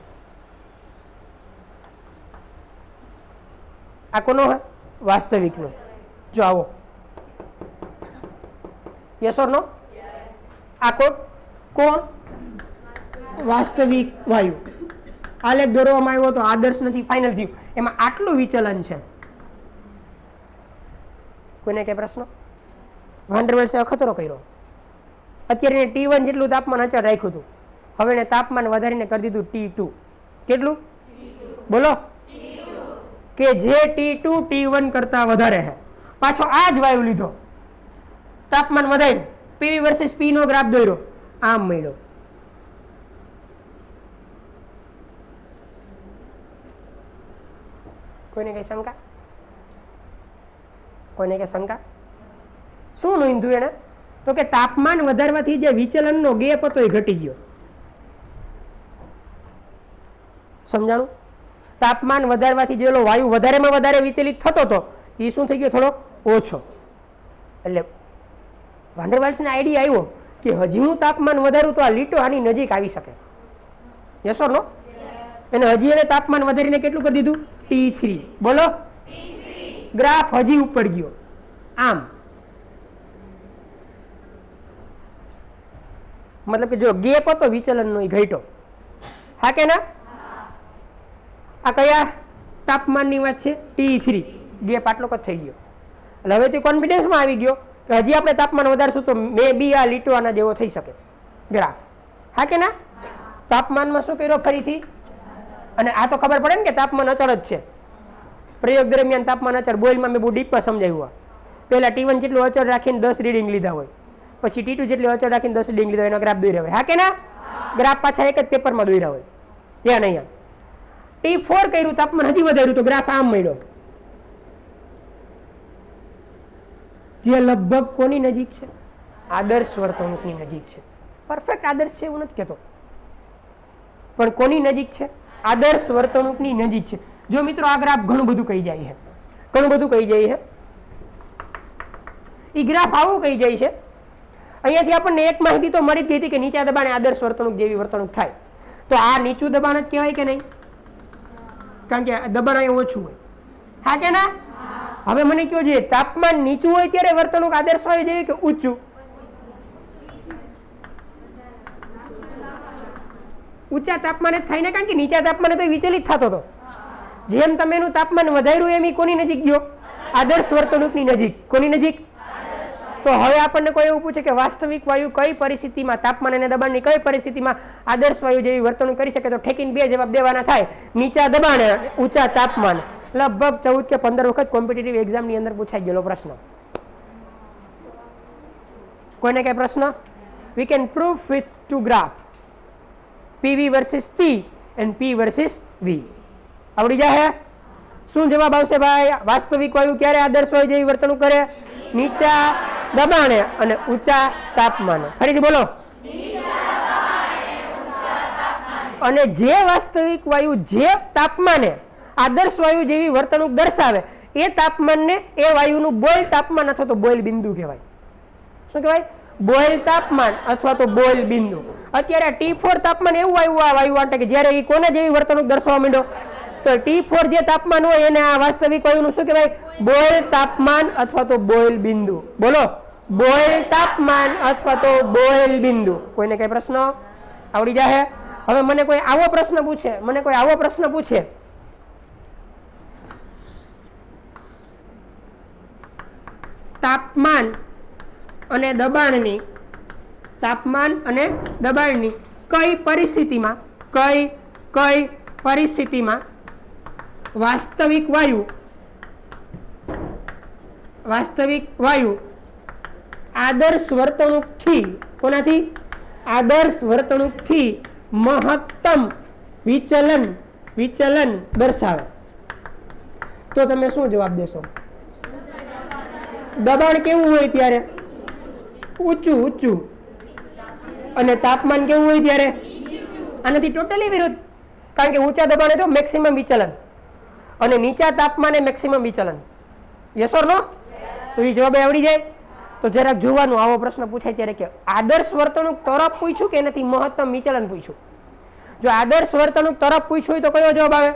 આ કોનો હોય? વાસ્તવિક નો. જો આવો. યસ ઓર નો? આ કોણ? વાસ્તવિક વાયુ. આલેખ દોરવામાં આવ્યો તો આદર્શ નથી, ફાઇનલ થયું. એમાં આટલું વિચલન છે. કોઈને કઈ પ્રશ્ન? વાન્ડરવેલ્સે અખતરો કર્યો. અત્યારે T1 જેટલું તાપમાન અચળ રાખ્યું હતું, હવે એને તાપમાન વધારીને કરી દીધું T2. કેટલું? બોલો. કે જે T2 T1 કરતા વધારે છે. પાછો આ જ વાયુ લીધો, તાપમાન વધાર્યું, પીવી વર્સિસ પી નો ગ્રાફ દોર્યો, આમ મળ્યો. કોઈને કઈ શંકા? કોઈને કઈ શંકા? શું નોંધ્યું એને? તો કે તાપમાન વધારવાથી જે વિચલનનો ગેપ હતો એ ઘટી ગયો. સમજાણું? તાપમાન વધારવાથી જે વાયુ વધારેમાં વધારે વિચલિત થતો હતો એ શું થઈ ગયો? થોડો ઓછો. એટલે વાન્ડરવાલ્સને આઈડિયા આવ્યો કે હજી હું તાપમાન વધારું તો આ લીટો આની નજીક આવી શકે. યસ ઓર નો? એને હજી એને તાપમાન વધારીને કેટલું કરી દીધું? T3. બોલો. ગ્રાફ હજી ઉપર ગયો આમ. મતલબ કે જો ગેપ હતો વિચલનનો એ ઘટ્યો. હા કે ના? આ કયા તાપમાનની વાત છે? T3. ગેપ આટલો જ થઈ ગયો. એટલે હવે તો કોન્ફિડન્સમાં આવી ગયો કે હજી આપણે તાપમાન વધારશું તો મે બી આ લીટો આના જેવો થઈ શકે ગ્રાફ. હા કે ના? તાપમાનમાં શું કર્યો ફરીથી? અને આ તો ખબર પડે ને કે તાપમાન અચળ જ છે. પ્રયોગ દરમિયાન તાપમાન અચળ, બોઇલમાં મેં બહુ ડીપમાં સમજાવ્યું. પહેલા T1 જેટલું અચળ રાખીને 10 રીડિંગ લીધા હોય, પછી T2 જેટલું અચળ રાખીને 10 રીડિંગ લીધા હોય, એનો ગ્રાફ દોર્યા હોય. હા કે ના? ગ્રાફ પાછા એક જ પેપરમાં દોર્યા હોય. ત્યાં નહીં. T4 કર્યું, તાપમાન હજી વધાર્યું તો ગ્રાફ આમ મળ્યો, જે લગભગ કોની નજીક છે? આદર્શ વર્તણૂકની નજીક છે. પરફેક્ટ આદર્શ છે એવું નથી કહેતો, પણ કોની નજીક છે? આદર્શ વર્તણૂકની નજીક છે. જો મિત્રો આ ગ્રાફ ઘણું બધું કહી જાય છે, ઘણું બધું કહી જાય છે. એ ગ્રાફ આવું કહી જાય છે. અહીંયાથી આપણને એક માહિતી તો મળી જ ગઈ હતી કે નીચા દબાણે આદર્શ વર્તણૂક જેવી વર્તણૂક થાય. તો આ નીચું દબાણ જ કહેવાય કે નહીં? કારણ કે દબાણ અહીંયા ઓછું હોય. હા કે ના? હવે મને કહો, જે તાપમાન નીચું હોય ત્યારે વર્તણૂક આદર્શ વાયુ જેવી કે ઊંચું? ઊંચા તાપમાને જ થાય ને, કારણ કે નીચા તાપમાને તો વિચલિત થતો હતો. જેમ તમે એનું તાપમાન વધાર્યું એમ એ કોની નજીક ગયો? આદર્શ વર્તણૂકની નજીક. કોની નજીક? તો હવે આપણને કોઈ એવું પૂછે કે વાસ્તવિક વાયુ કઈ પરિસ્થિતિમાં, તાપમાન અને દબાણની કઈ પરિસ્થિતિમાં આદર્શ વાયુ જેવી વર્તણૂક કરી શકે? તો ઠેકીને બે જવાબ દેવાના થાય, નીચા દબાણે, ઊંચા તાપમાન. લગભગ 14 કે 15 વખત કોમ્પિટિટિવ એક્ઝામની અંદર પૂછાઈ ગયેલો પ્રશ્ન. કોઈને કઈ પ્રશ્ન? We can prove with two graph, PV versus P and P versus V. આવડી જાય? શું જવાબ આવશે ભાઈ? વાસ્તવિક વાયુ ક્યારે આદર્શ વાયુ જેવી વર્તણૂક કરે? નીચા દબાણે અને ઊંચા તાપમાને. ફરીથી બોલો. અને જે વાસ્તવિક વાયુ જે તાપમાને આદર્શ વાયુ જેવી વર્તણૂક દર્શાવે એ તાપમાનને એ વાયુનું બોઇલ તાપમાન અથવા તો બોઇલ બિંદુ કહેવાય. શું કહેવાય? બોઇલ તાપમાન અથવા તો બોઇલ બિંદુ. અત્યારે T4 તાપમાન એવું આવ્યું આ વાયુ માટે કે જ્યારે એ કોને જેવી વર્તણૂક દર્શાવવા માંડ્યો? તો T4 જે તાપમાન હોય એને આ વાસ્તવિક વાયુનું શું કહેવાય? બોઇલ તાપમાન અથવા તો બોઇલ બિંદુ. બોલો. બોઇલ તાપમાન અથવા તો બોઇલ બિંદુ. કોઈને કઈ પ્રશ્ન? આવડી જાય? હવે મને કોઈ આવો પ્રશ્ન પૂછે, તાપમાન અને દબાણની કઈ પરિસ્થિતિમાં વાસ્તવિક વાયુ આદર્શ વર્તણૂકથી, કોનાથી? આદર્શ વર્તણૂકથી મહત્તમ વિચલન દર્શાવે. તો તમે શું જવાબ દેશો? દબાણ કેવું હોય ત્યારે? ઊંચું. અને તાપમાન કેવું હોય ત્યારે? આનાથી ટોટલી વિરુદ્ધ. કારણ કે ઊંચા દબાણે તો મેક્સિમમ વિચલન અને નીચા તાપમાને મેક્સિમમ વિચલન. યસ ઓર નો? તો એ જવાબ આવડી જાય. તો જરાક જોવાનું, આવો પ્રશ્ન પૂછાય ત્યારે કે આદર્શ વર્તણૂક તરફ પૂછ્યું કે નથી મહત્તમ વિચલન પૂછ્યું? જો આદર્શ વર્તણૂક તરફ પૂછ્યું હોય તો કયો જવાબ આવે?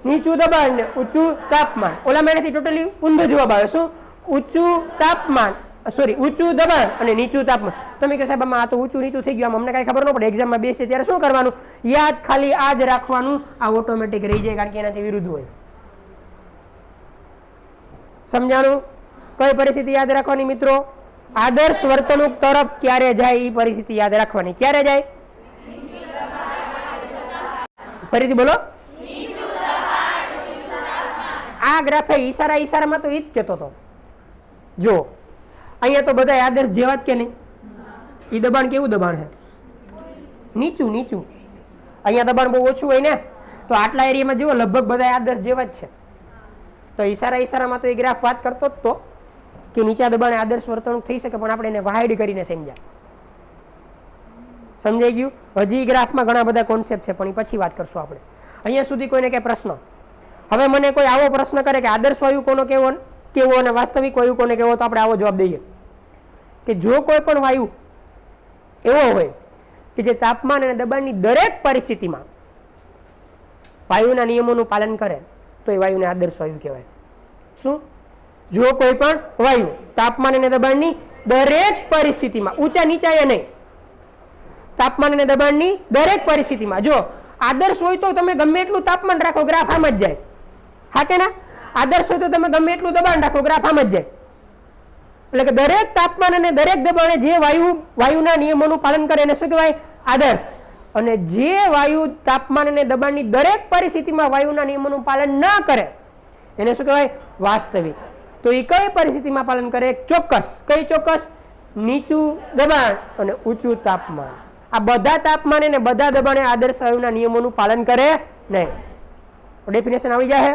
નીચું દબાણ ને ઊંચું તાપમાન. ઓલામાં એનાથી ટોટલી ઊંધો જવાબ આવે. શું? ઊંચું દબાણ અને નીચું તાપમાન. તમે કે સાહેબ આ તો ઊંચું નીચું થઈ ગયું, અમને કઈ ખબર ન પડે, એક્ઝામમાં બેસે ત્યારે શું કરવાનું? યાદ ખાલી આ જ રાખવાનું, આ ઓટોમેટિક રહી જાય, કારણ કે એનાથી વિરુદ્ધ હોય. સમજાણું? કઈ પરિસ્થિતિ યાદ રાખવાની મિત્રો? આદર્શ વર્તણૂક તરફ ક્યારે જાય એ પરિસ્થિતિ યાદ રાખવાની. ક્યારે જાય? ફરીથી બોલો. આ ગ્રાફે ઈશારામાં તો ઈ જ કહેતો હતો. જો અહીંયા તો બધા આદર્શ જેવા જ કે નહીં? ઈ દબાણ કેવું દબાણ છે? નીચું. અહીંયા દબાણ બહુ ઓછું હોય ને, તો આટલા એરિયામાં જુઓ લગભગ બધા આદર્શ જેવા જ છે. તો ઈશારામાં તો એ ગ્રાફ વાત કરતો જ તો કે નીચા દબાણે આદર્શ વર્તણૂક થઈ શકે, પણ આપણે એને વાઇડ કરીને સમજ્યા. સમજાઈ ગયું? હજી ગ્રાફમાં ઘણા બધા કોન્સેપ્ટ છે, પણ એ પછી વાત કરશું આપણે. અહીંયા સુધી કોઈને કઈ પ્રશ્ન? હવે મને કોઈ આવો પ્રશ્ન કરે કે આદર્શ વાયુ કોનો કેવો અને વાસ્તવિક વાયુ કોને કેવો, તો આપણે આવો જવાબ દઈએ કે જો કોઈ પણ વાયુ એવો હોય કે જે તાપમાન અને દબાણની દરેક પરિસ્થિતિમાં વાયુના નિયમોનું પાલન કરે, તો એ વાયુને આદર્શ વાયુ કહેવાય. શું? જો કોઈ પણ વાયુ તાપમાન અને દબાણની દરેક પરિસ્થિતિમાં, ઊંચા નીચાએ નહીં, તાપમાન અને દબાણની દરેક પરિસ્થિતિમાં, જો આદર્શ હોય તો તમે ગમે એટલું તાપમાન રાખો, ગ્રાફ આમ જ જાય. હા કે ના? આદર્શ હોય તો તમે ગમે એટલું દબાણ રાખો, ગ્રાફ આમ જ જાય. એટલે કે દરેક તાપમાન અને દરેક દબાણે જે વાયુના નિયમોનું પાલન કરે એને શું કહેવાય? આદર્શ. અને જે વાયુ તાપમાન અને દબાણની દરેક પરિસ્થિતિમાં વાયુના નિયમોનું પાલન ન કરે એને શું કહેવાય? વાસ્તવિક. તો એ કઈ પરિસ્થિતિમાં પાલન કરે? ચોક્કસ. કઈ ચોક્કસ? નીચું દબાણ અને ઊંચું તાપમાન. આ બધા તાપમાન અને બધા દબાણે આદર્શ વાયુના નિયમોનું પાલન કરે નહીં. ડેફિનેશન આવી જાય.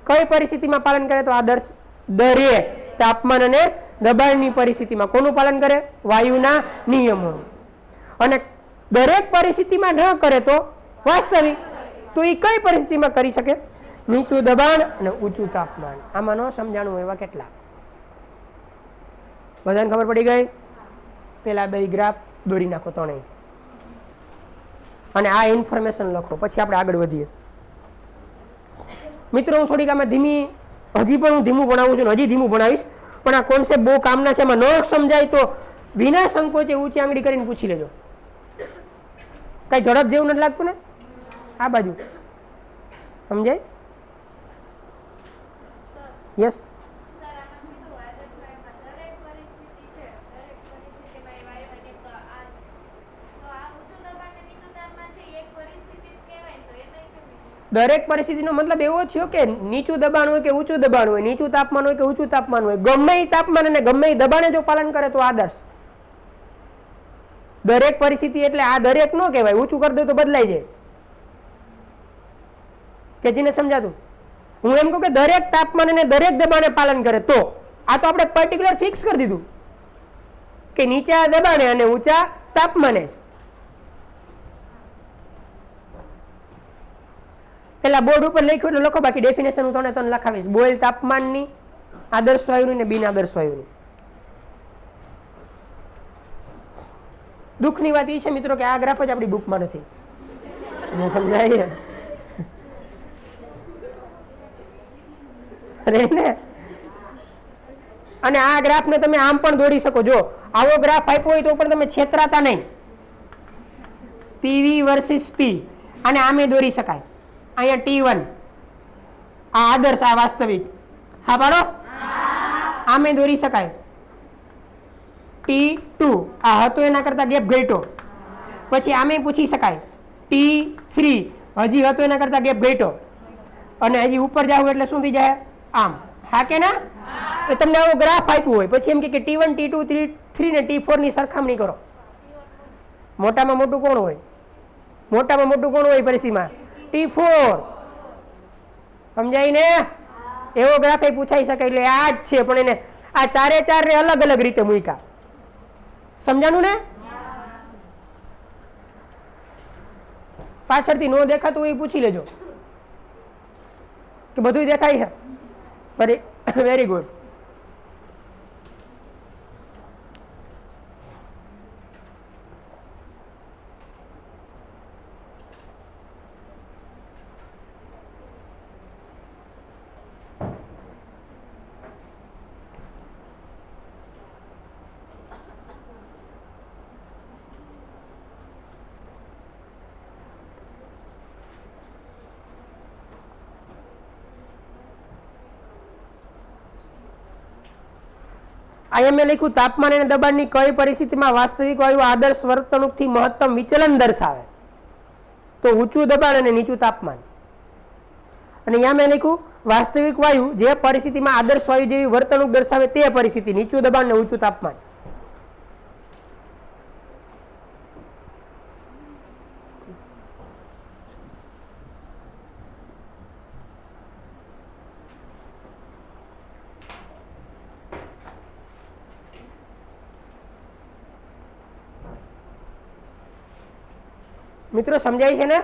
કઈ પરિસ્થિતિમાં પાલન કરે? તો આદર્શ. દરેક તાપમાન અને દબાણની પરિસ્થિતિમાં કોનું પાલન કરે? વાયુના નિયમોનું. અને દરેક પરિસ્થિતિમાં ન કરે તો વાસ્તવિક. તો એ કઈ પરિસ્થિતિમાં કરી શકે? નીચું દબાણ અને ઊંચું તાપમાન. આમાં ન સમજાણું એવા કેટલા? બધાને ખબર પડી ગઈ? પેલા બે ગ્રાફ દોરી નાખો ત્રણેય, અને આ ઇન્ફોર્મેશન લખો, પછી આપણે આગળ વધીએ. મિત્રો હું થોડીક આમાં હજી પણ હું ધીમું ભણાવું છું, હજી ધીમું ભણાવીશ, પણ આ કોન્સેપ્ટ બહુ કામના છે. એમાં ન સમજાય તો વિના સંકોચે ઊંચી આંગળી કરીને પૂછી લેજો. કઈ ઝડપ જેવું નથી લાગતું ને? આ બાજુ સમજાય? યસ. દરેક પરિસ્થિતિનો મતલબ એવો થયો કે નીચું દબાણ હોય કે ઊંચું દબાણ હોય, નીચું તાપમાન હોય કે ઊંચું તાપમાન હોય, ગમે એ તાપમાન અને ગમે એ દબાણે જો પાલન કરે તો આદર્શ. દરેક પરિસ્થિતિ એટલે આ દરેક નો કહેવાય, ઊંચું કરી દો તો બદલાઈ જાય. કે જેને સમજાતું? હું એમ કહું કે દરેક તાપમાન અને દરેક દબાણે પાલન કરે તો, આ તો આપણે પર્ટિક્યુલર ફિક્સ કરી દીધું કે નીચા દબાણે અને ઊંચા તાપમાને. પેલા બોર્ડ ઉપર લખ્યું એટલે લખો, બાકી ડેફિનેશન હું તમને લખાવીશ. બોઇલ તાપમાનની, આદર્શ વાયુની ને બિન આદર્શ વાયુની. દુઃખની વાત એ છે મિત્રો કે આ ગ્રાફ જ આપણી બુકમાં નથી. સમજાય ને? અને આ ગ્રાફ ને તમે આમ પણ દોરી શકો. જો આવો ગ્રાફ આપ્યો હોય તો પણ તમે છેતરાતા નહીં. પીવી વર્સિસ પી, અને આમે દોરી શકાય. અહીંયા T1 આ આદર્શ, આ વાસ્તવિક. હા પાડો? આમે દોરી શકાય. T2 આ હતો એના કરતા ગેપ ઘટ્યો, પછી આમે પૂછી શકાય. T3 હજી હતો એના કરતા ગેપ ઘટ્યો, અને હજી ઉપર જાવ એટલે શું થઈ જાય? આમ. હા કે ના? એ તમને આવો ગ્રાફ આપ્યું હોય, પછી એમ કે T1 T2 T3 ને T4 ની સરખામણી કરો. મોટામાં મોટું કોણ હોય? મોટામાં મોટું કોણ હોય પરિસ્થિતિમાં? T4. સમજાય ને? એવો ગ્રાફ એ પૂછાઈ શકે. એટલે આ જ છે, પણ એને આ ચારે ચાર ને અલગ અલગ રીતે મૂક્યા. સમજાણું ને? પાછળથી નો દેખાતું હોય પૂછી લેજો કે બધું દેખાય છે. Very good. અહીંયા મેં લખ્યું તાપમાન અને દબાણની કઈ પરિસ્થિતિમાં વાસ્તવિક વાયુ આદર્શ વર્તણૂકથી મહત્તમ વિચલન દર્શાવે? તો ઊંચું દબાણ અને નીચું તાપમાન. અને અહીંયા મેં લખ્યું વાસ્તવિક વાયુ જે પરિસ્થિતિમાં આદર્શ વાયુ જેવી વર્તણૂક દર્શાવે તે પરિસ્થિતિ, નીચું દબાણ અને ઊંચું તાપમાન. મિત્રો સમજાય છે ને?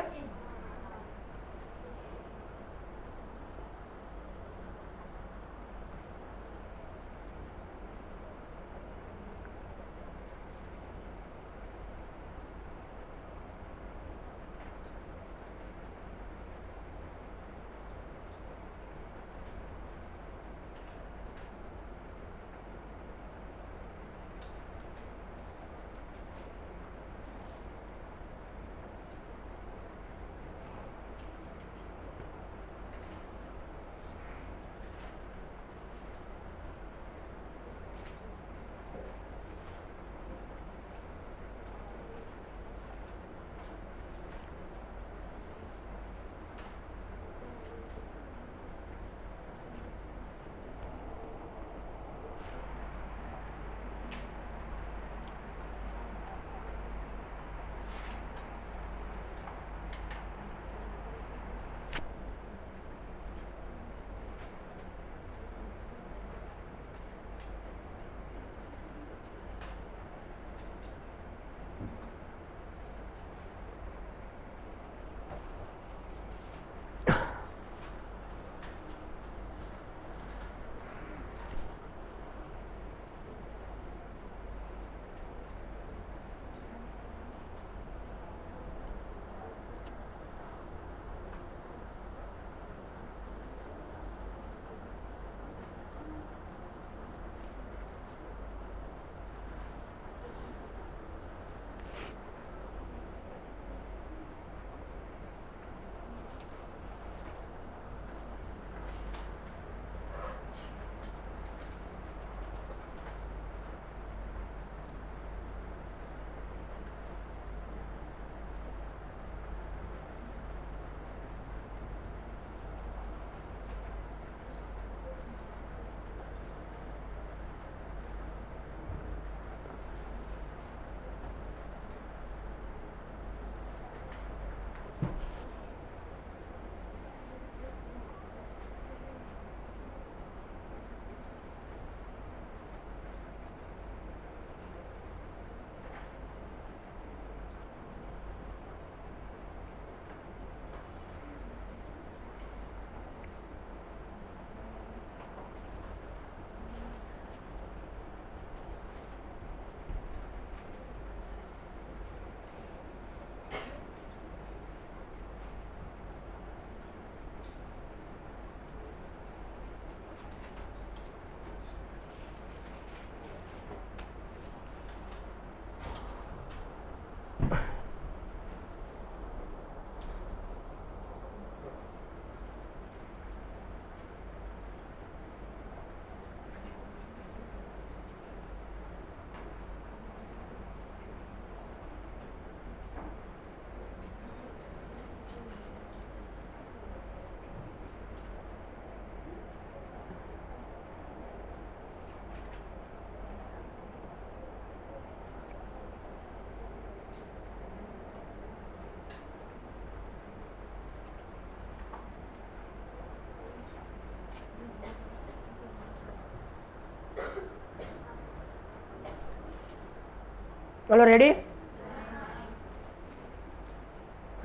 ચલો રેડી.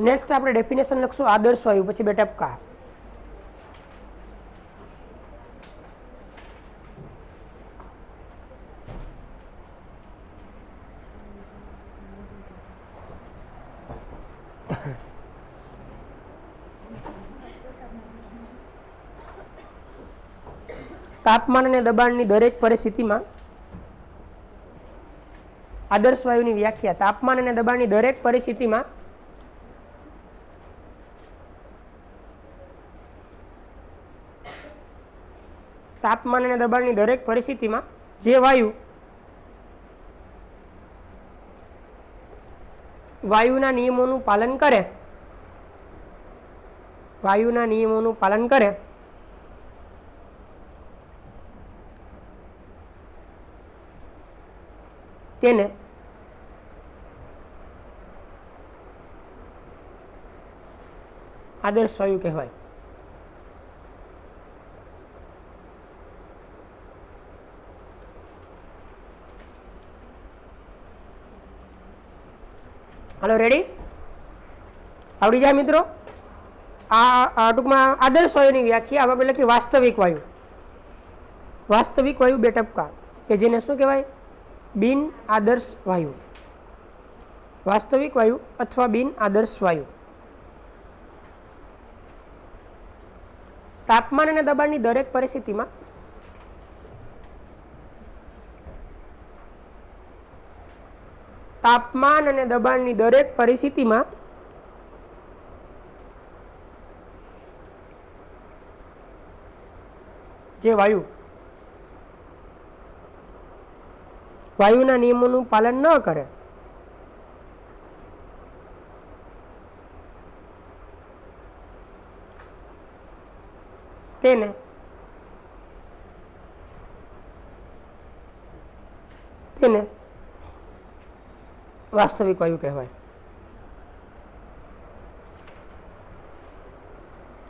નેક્સ્ટ આપણે ડેફિનેશન લખશું આદર્શ વાયુ, પછી બે ટપકા. તાપમાન અને દબાણની દરેક પરિસ્થિતિમાં આદર્શ વાયુની વ્યાખ્યા. તાપમાન અને દબાણની દરેક પરિસ્થિતિમાં તાપમાન અને દબાણની દરેક પરિસ્થિતિમાં જે વાયુ વાયુના નિયમોનું પાલન કરે, વાયુના નિયમોનું પાલન કરે તેને આદર્શ વાયુ કહેવાય. હાલો રેડી? આવડી જાય મિત્રો? આ ટૂંકમાં આદર્શ વાયુની વ્યાખ્યા. હવે આપણે લખીએ વાસ્તવિક વાયુ. વાસ્તવિક વાયુ બે ટપકા કે જેને શું કહેવાય? બિન આદર્શ વાયુ. વાસ્તવિક વાયુ અથવા બિન આદર્શ વાયુ. તાપમાન અને દબાણની દરેક પરિસ્થિતિમાં તાપમાન અને દબાણની દરેક પરિસ્થિતિમાં જે વાયુ વાયુના નિયમોનું પાલન ન કરે તેને વાસ્તવિક વાયુ કહેવાય.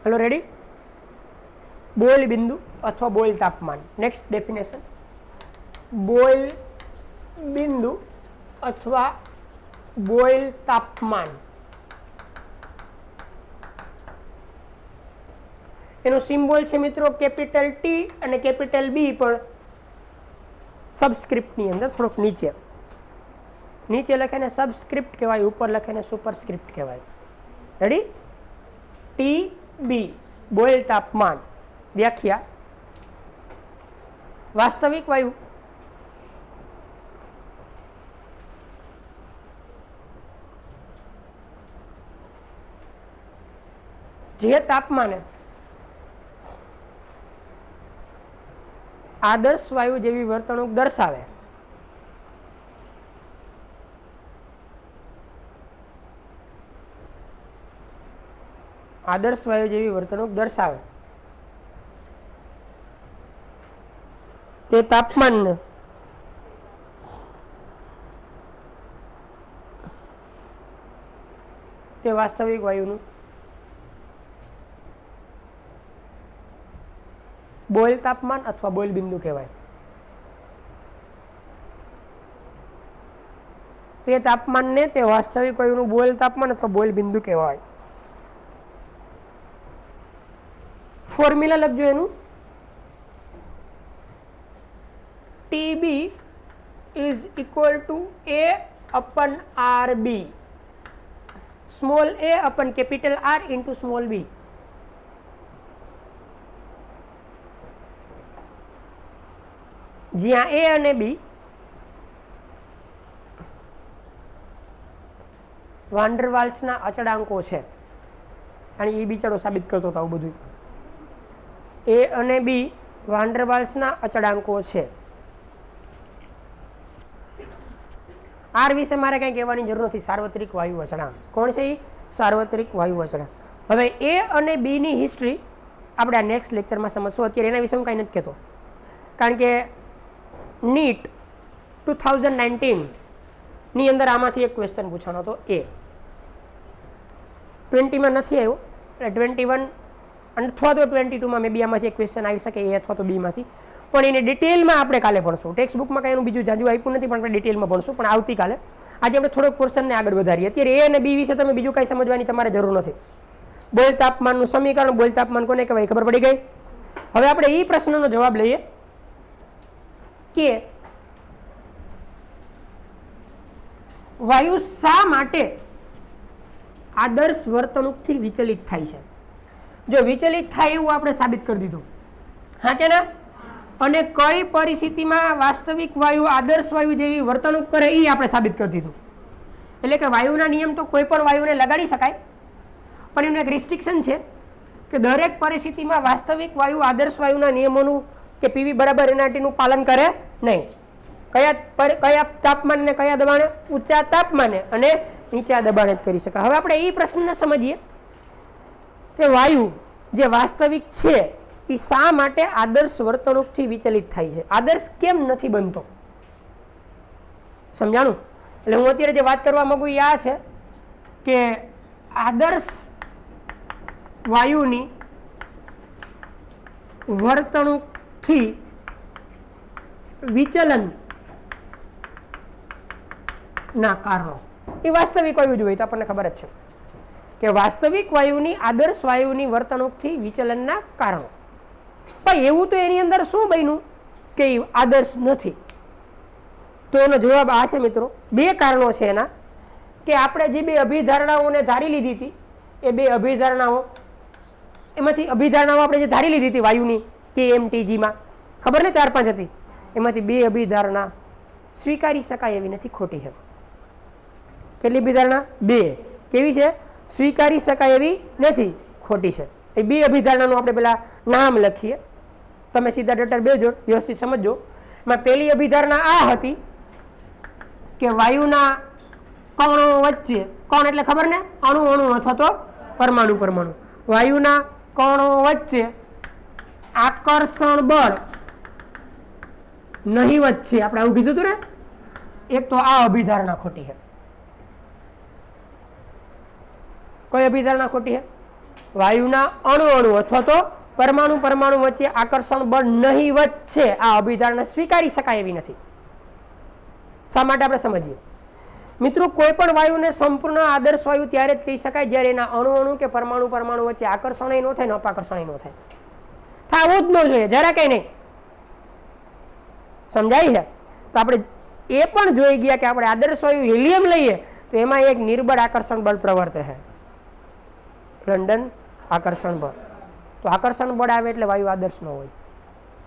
Hello ready? બોઇલ બિંદુ અથવા બોઇલ તાપમાન. Next definition. બોઇલ બિંદુ અથવા બોઇલ તાપમાન એનો સિમ્બોલ છે મિત્રો કેપિટલ ટી અને કેપિટલ બી, પણ સબસ્ક્રિપ્ટની અંદર થોડોક નીચે લખીને સબસ્ક્રિપ્ટ કહેવાય, ઉપર લખીને સુપરસ્ક્રિપ્ટ કહેવાય. રેડી? ટી બી બોઇલ તાપમાન. વ્યાખ્યા: વાસ્તવિક વાયુ જે તાપમાને આદર્શ વાયુ જેવી વર્તણૂક દર્શાવે, આદર્શ વાયુ જેવી વર્તણૂક દર્શાવે તે તાપમાનને તે વાસ્તવિક વાયુનું બોઇલ તાપમાન અથવા બોઇલ બિંદુ કહેવાય. તે તાપમાનને તે વાસ્તવિક વાયુનું બોઇલ તાપમાન અથવા બોઇલ બિંદુ કહેવાય. ફોર્મ્યુલા લખજો એનું. TB is equal to A upon RB, small a upon capital R into small b. જ્યાં A અને B વાન્ડરવાલ્સના અચળાંકો છે, અને એ બિચારો સાબિત કરતો હતો આવું બધું. A અને B વાન્ડરવાલ્સના અચળાંકો છે. આર વિશે મારે કંઈ કહેવાની જરૂર નથી. સાર્વત્રિક વાયુ અચળાંક. કોણ છે એ? સાર્વત્રિક વાયુ અચળાંક. હવે A અને B ની હિસ્ટ્રી આપણે આ નેક્સ્ટ લેક્ચરમાં સમજશું. અત્યારે એના વિશે હું કંઈ નથી કહેતો, કારણ કે નીટ 2019 ની અંદર આમાંથી એક ક્વેશ્ચન પૂછવાનો હતો. A 20માં નથી આવ્યો, એટલે 21 અથવા તો 22માં મે બી આમાંથી એક ક્વેશ્ચન આવી શકે, A અથવા તો B માંથી. પણ એને ડિટેલમાં આપણે કાલે ભણશું. ટેક્સ્ટ બુકમાં કંઈ એનું બીજું જાજુ આપ્યું નથી, પણ આપણે ડિટેલમાં ભણશું. પણ આવતીકાલે આજે આપણે થોડોક પોર્શનને આગળ વધારીએ. અત્યારે A અને B વિશે તમે બીજું કંઈ સમજવાની તમારે જરૂર નથી. બોઇલ તાપમાનનું સમીકરણ, બોઇલ તાપમાન કોને કહેવાય ખબર પડી ગઈ. હવે આપણે એ પ્રશ્નનો જવાબ લઈએ કે વાયુ શા માટે આદર્શ વર્તણૂકથી વિચલિત થાય છે. જો વિચલિત થાય એવું આપણે સાબિત કરી દીધું, હા કે ના? અને કઈ પરિસ્થિતિમાં વાસ્તવિક વાયુ આદર્શ વાયુ જેવી વર્તણૂક કરે એ આપણે સાબિત કરી દીધું. એટલે કે વાયુના નિયમ તો કોઈ પણ વાયુને લગાડી શકાય, પણ એનું એક રિસ્ટ્રિક્શન છે કે દરેક પરિસ્થિતિમાં વાસ્તવિક વાયુ આદર્શ વાયુના નિયમોનું કે પીવી બરાબર એનઆરટી નું પાલન કરે नहीं। कया तापमान ने कया दबाणे? ऊंचा तापमाने अने नीचा दबाणे करी शकाय। हवे आपणे ई प्रश्नने समजीए के वायु जे वास्तविक छे ई शा माटे आदर्श वर्तणूकथी विचलित थाय छे? आदर्श केम नथी बनतो? समजाणुं? એટલે હું અત્યારે જે વાત કરવા માંગુ એ આ છે કે આદર્શ વાયુની વર્તણૂકથી વિચલન ના કારણો એ વાસ્તવિક વાયુ જ હોય તો આપણને ખબર જ છે કે વાસ્તવિક વાયુની આદર્શ વાયુની વર્તણૂકથી વિચલનના કારણો. પણ એવું તો એની અંદર શું બન્યું કે આદર્શ નથી? તો એનો જવાબ આ છે મિત્રો. બે કારણો છે એના કે આપણે જે બે અભિધારણાઓને ધારી લીધી હતી એ બે અભિધારણાઓ એમાંથી અભિધારણાઓ આપણે જે ધારી લીધી હતી વાયુની KMTGમાં ખબર ને 4-5 હતી એમાંથી બે અભિધારણા સ્વીકારી શકાય એવી નથી, ખોટી છે. કેટલી અભિધારણા? બે. કેવી છે? સ્વીકારી શકાય એવી નથી, ખોટી છે. એ બે અભિધારણાનું આપણે પેલા નામ લખીએ, તમે સીધા ડટર બેજો, વ્યવસ્થિત સમજો. એમાં પહેલી અભિધારણા આ હતી કે વાયુના કણો વચ્ચે, કણ એટલે ખબર ને, અણુ અણુ અથવા તો પરમાણુ પરમાણુ, વાયુના કણો વચ્ચે આકર્ષણ બળ નહિવત છે. આપણે આવું કીધું હતું ને. એક તો આ અભિધારણા ખોટી છે. કઈ અભિધારણા ખોટી છે? વાયુના અણુ અણુ અથવા તો પરમાણુ પરમાણુ વચ્ચે આકર્ષણ બળ નહિવત છે. આ અભિધારણા સ્વીકારી શકાય એવી નથી. શા માટે? આપણે સમજીએ મિત્રો. કોઈ પણ વાયુને સંપૂર્ણ આદર્શ વાયુ ત્યારે જ કહી શકાય જ્યારે એના અણુ અણુ કે પરમાણુ પરમાણુ વચ્ચે આકર્ષણ ન થાય ને અપાકર્ષણ ન થાય. થવું જ ન જોઈએ, જરા કઈ નહીં. સમજાય છે? તો આપણે એ પણ જોઈ ગયા કે આપણે આદર્શ વાયુ હિલિયમ લઈએ તો એમાં એક નિર્બળ આકર્ષણ બળ પ્રવર્તે છે, લંડન આકર્ષણ બળ. તો આકર્ષણ બળ આવે એટલે વાયુ આદર્શ ન હોય.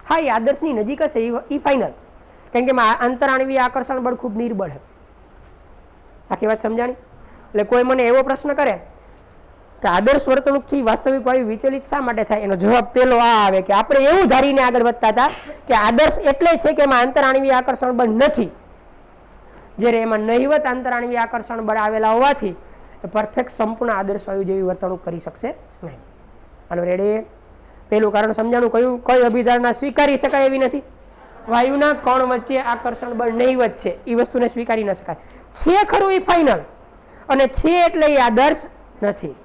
હા, એ આદર્શની નજીક હશે એ ફાઇનલ, કેમ કે આંતરાણવીય આકર્ષણ બળ ખૂબ નિર્બળ છે. આખી વાત સમજાણી? એટલે કોઈ મને એવો પ્રશ્ન કરે કે આદર્શ વર્તણૂકથી વાસ્તવિક વાયુ વિચલિત શા માટે થાય, એનો જવાબ પેલો આ આવે કે આપણે એવું ધારીને આગળ વધતા હતા કે આદર્શ એટલે છે કે એમાં આંતરાણવીય આકર્ષણ બળ નથી, જ્યારે એમાં નહિવત આંતરાણવીય આકર્ષણ બળ આવેલા હોવાથી પરફેક્ટ સંપૂર્ણ આદર્શ વાયુ જેવી વર્તણૂક કરી શકશે નહીં. હાલો રેડી? પેલું કારણ સમજાણું. કયું? કઈ અભિધારણા સ્વીકારી શકાય એવી નથી? વાયુના કણ વચ્ચે આકર્ષણ બળ નહિવત છે, એ વસ્તુને સ્વીકારી ન શકાય. છે ખરું એ ફાઇનલ, અને છે એટલે એ આદર્શ નથી.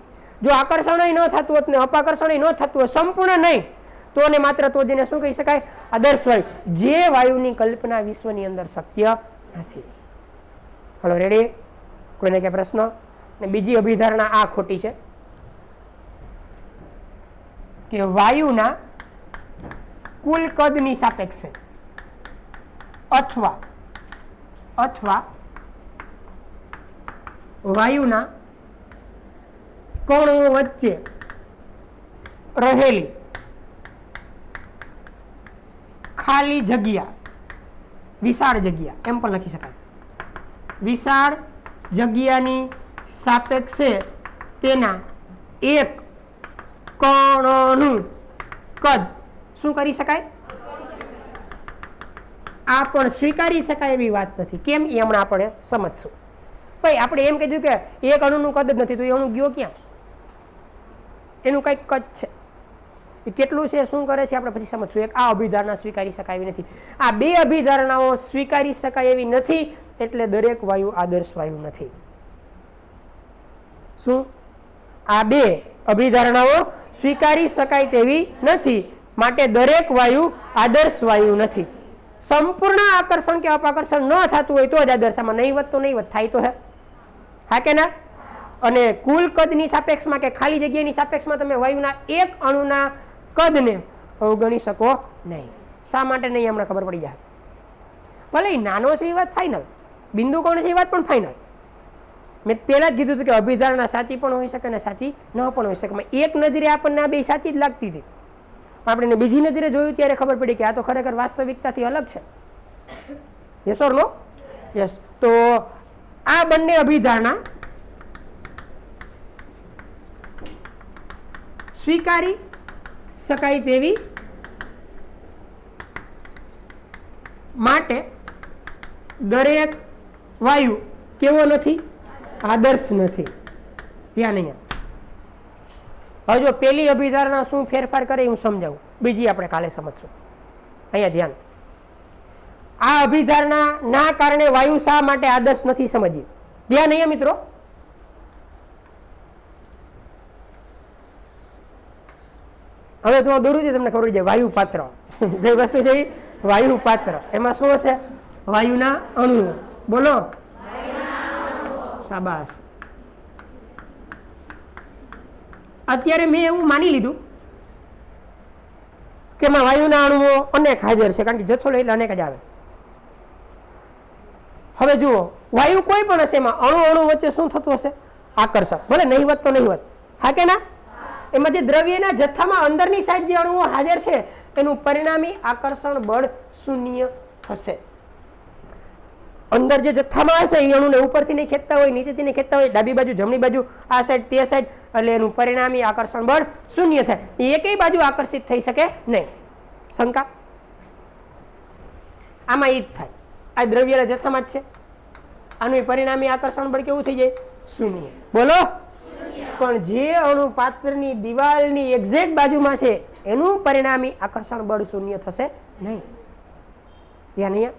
જો આકર્ષણ ન થતું હોત ને અપાકર્ષણ ન થતું હોય, સંપૂર્ણ નહીં, તો અને માત્ર તો જેને શું કહી શકાય? આદર્શ વાયુ, જે વાયુની કલ્પના વિશ્વની અંદર શક્ય નથી. હાલો રેડી? કોઈને કે પ્રશ્ન? ને બીજી અભિધારણા આ ખોટી છે કે વાયુના કુલ કદની સાપેક્ષે અથવા વાયુના કણો વચ્ચે રહેલી ખાલી જગ્યા, વિશાળ જગ્યા એમ પણ લખી શકાય, વિશાળ જગ્યાની સાપેક્ષે તેના એક કણનું કદ શું કરી શકાય? આ પણ સ્વીકારી શકાય એવી વાત નથી. કેમ? એ હમણાં આપણે સમજશું. ભાઈ આપણે એમ કીધું કે એક અણુનું કદ જ નથી, તો એ અણુ ગયો ક્યાં? એનું કંઈક કદ છે, એ કેટલું છે, શું કરે છે, આપણે પછી સમજશું. એક આ અભિધારણા સ્વીકારી શકાય એવી નથી. આ બે અભિધારણાઓ સ્વીકારી શકાય એવી નથી, એટલે દરેક વાયુ આદર્શ વાયુ નથી. શું? આ બે અભિધારણાઓ સ્વીકારી શકાય તેવી નથી, માટે દરેક વાયુ આદર્શ વાયુ નથી. સંપૂર્ણ આકર્ષણ કે અપાકર્ષણ ન થતું હોય તો જ આદર્શમાં, નહીવત તો નહીવત થાય તો હે, હા કે ના? અને કુલ કદની સાપેક્ષમાં કે ખાલી જગ્યાની સાપેક્ષમાં તમે વાયુના એક અણુના કદને અવગણી શકો નહીં. શા માટે નહીં? હમણાં ખબર પડી જાય. ભલે નાનો છે એ વાત ફાઇનલ, બિંદુ કોણ છે એ વાત પણ ફાઇનલ. મેં પહેલા જ કીધું હતું કે અભિધારણા સાચી પણ હોઈ શકે ને સાચી ન પણ હોઈ શકે. એક નજરે આપણને આ બે સાચી જ લાગતી હતી, આપણે બીજી નજરે જોયું ત્યારે ખબર પડી કે આ તો ખરેખર વાસ્તવિકતાથી અલગ છે. Yes or no? યસ. તો આ બંને અભિધારણા સ્વીકારી શકાય તેવી માટે દરેક વાયુ કેવો નથી? આદર્શ નથી. ધ્યાન અહીંયા. હવે જો પેલી અભિધારણા શું ફેરફાર કરે હું સમજાવું, બીજી આપણે કાલે સમજશું. અહીંયા ધ્યાન. આ અભિધારણા ના કારણે વાયુ શા માટે આદર્શ નથી સમજીએ. ધ્યાન અહીંયા મિત્રો. હવે તો દોરું છે તમને ખબર પડી જાય. વાયુ પાત્ર જે વસ્તુ છે વાયુ પાત્ર, એમાં શું હશે? વાયુના અણુઓ. બોલો શાબાશ. અત્યારે મેં એવું માની લીધું કે એમાં વાયુના અણુઓ અનેક હાજર છે, કારણ કે જથ્થો લઈ એટલે અનેક જ આવે. હવે જુઓ, વાયુ કોઈ પણ હશે, એમાં અણુ અણુ વચ્ચે શું થતું હશે? આકર્ષણ. ભલે નહીવત તો નહીવત, હા કે ના? એમાં જે દ્રવ્યના જથ્થામાં અંદરની સાઈડ જે અણુઓ હાજર છે એનું પરિણામી આકર્ષણ બળ શૂન્ય થશે. અંદર જે જથ્થામાં હશે એ અણુને ઉપરથી નહીં ખેંચતા હોય, નીચેથી નહીં ખેંચતા હોય, ડાબી બાજુ જમણી બાજુ આ સાઈડ તે સાઈડ, એટલે એનું પરિણામી આકર્ષણ બળ શૂન્ય થાય. એકેય બાજુ આકર્ષિત થઈ શકે નહીં. શંકા? આમાં ઈ જ થાય. આ દ્રવ્યના જથ્થામાં જ છે, આનું પરિણામી આકર્ષણ બળ કેવું થઈ જાય? શૂન્ય. બોલો. પણ જે અણુ પાત્રની દિવાલની એક્ઝેક્ટ બાજુમાં છે એનું પરિણામી આકર્ષણ બળ શૂન્ય થશે નહીં. ધ્યાન અહીંયા.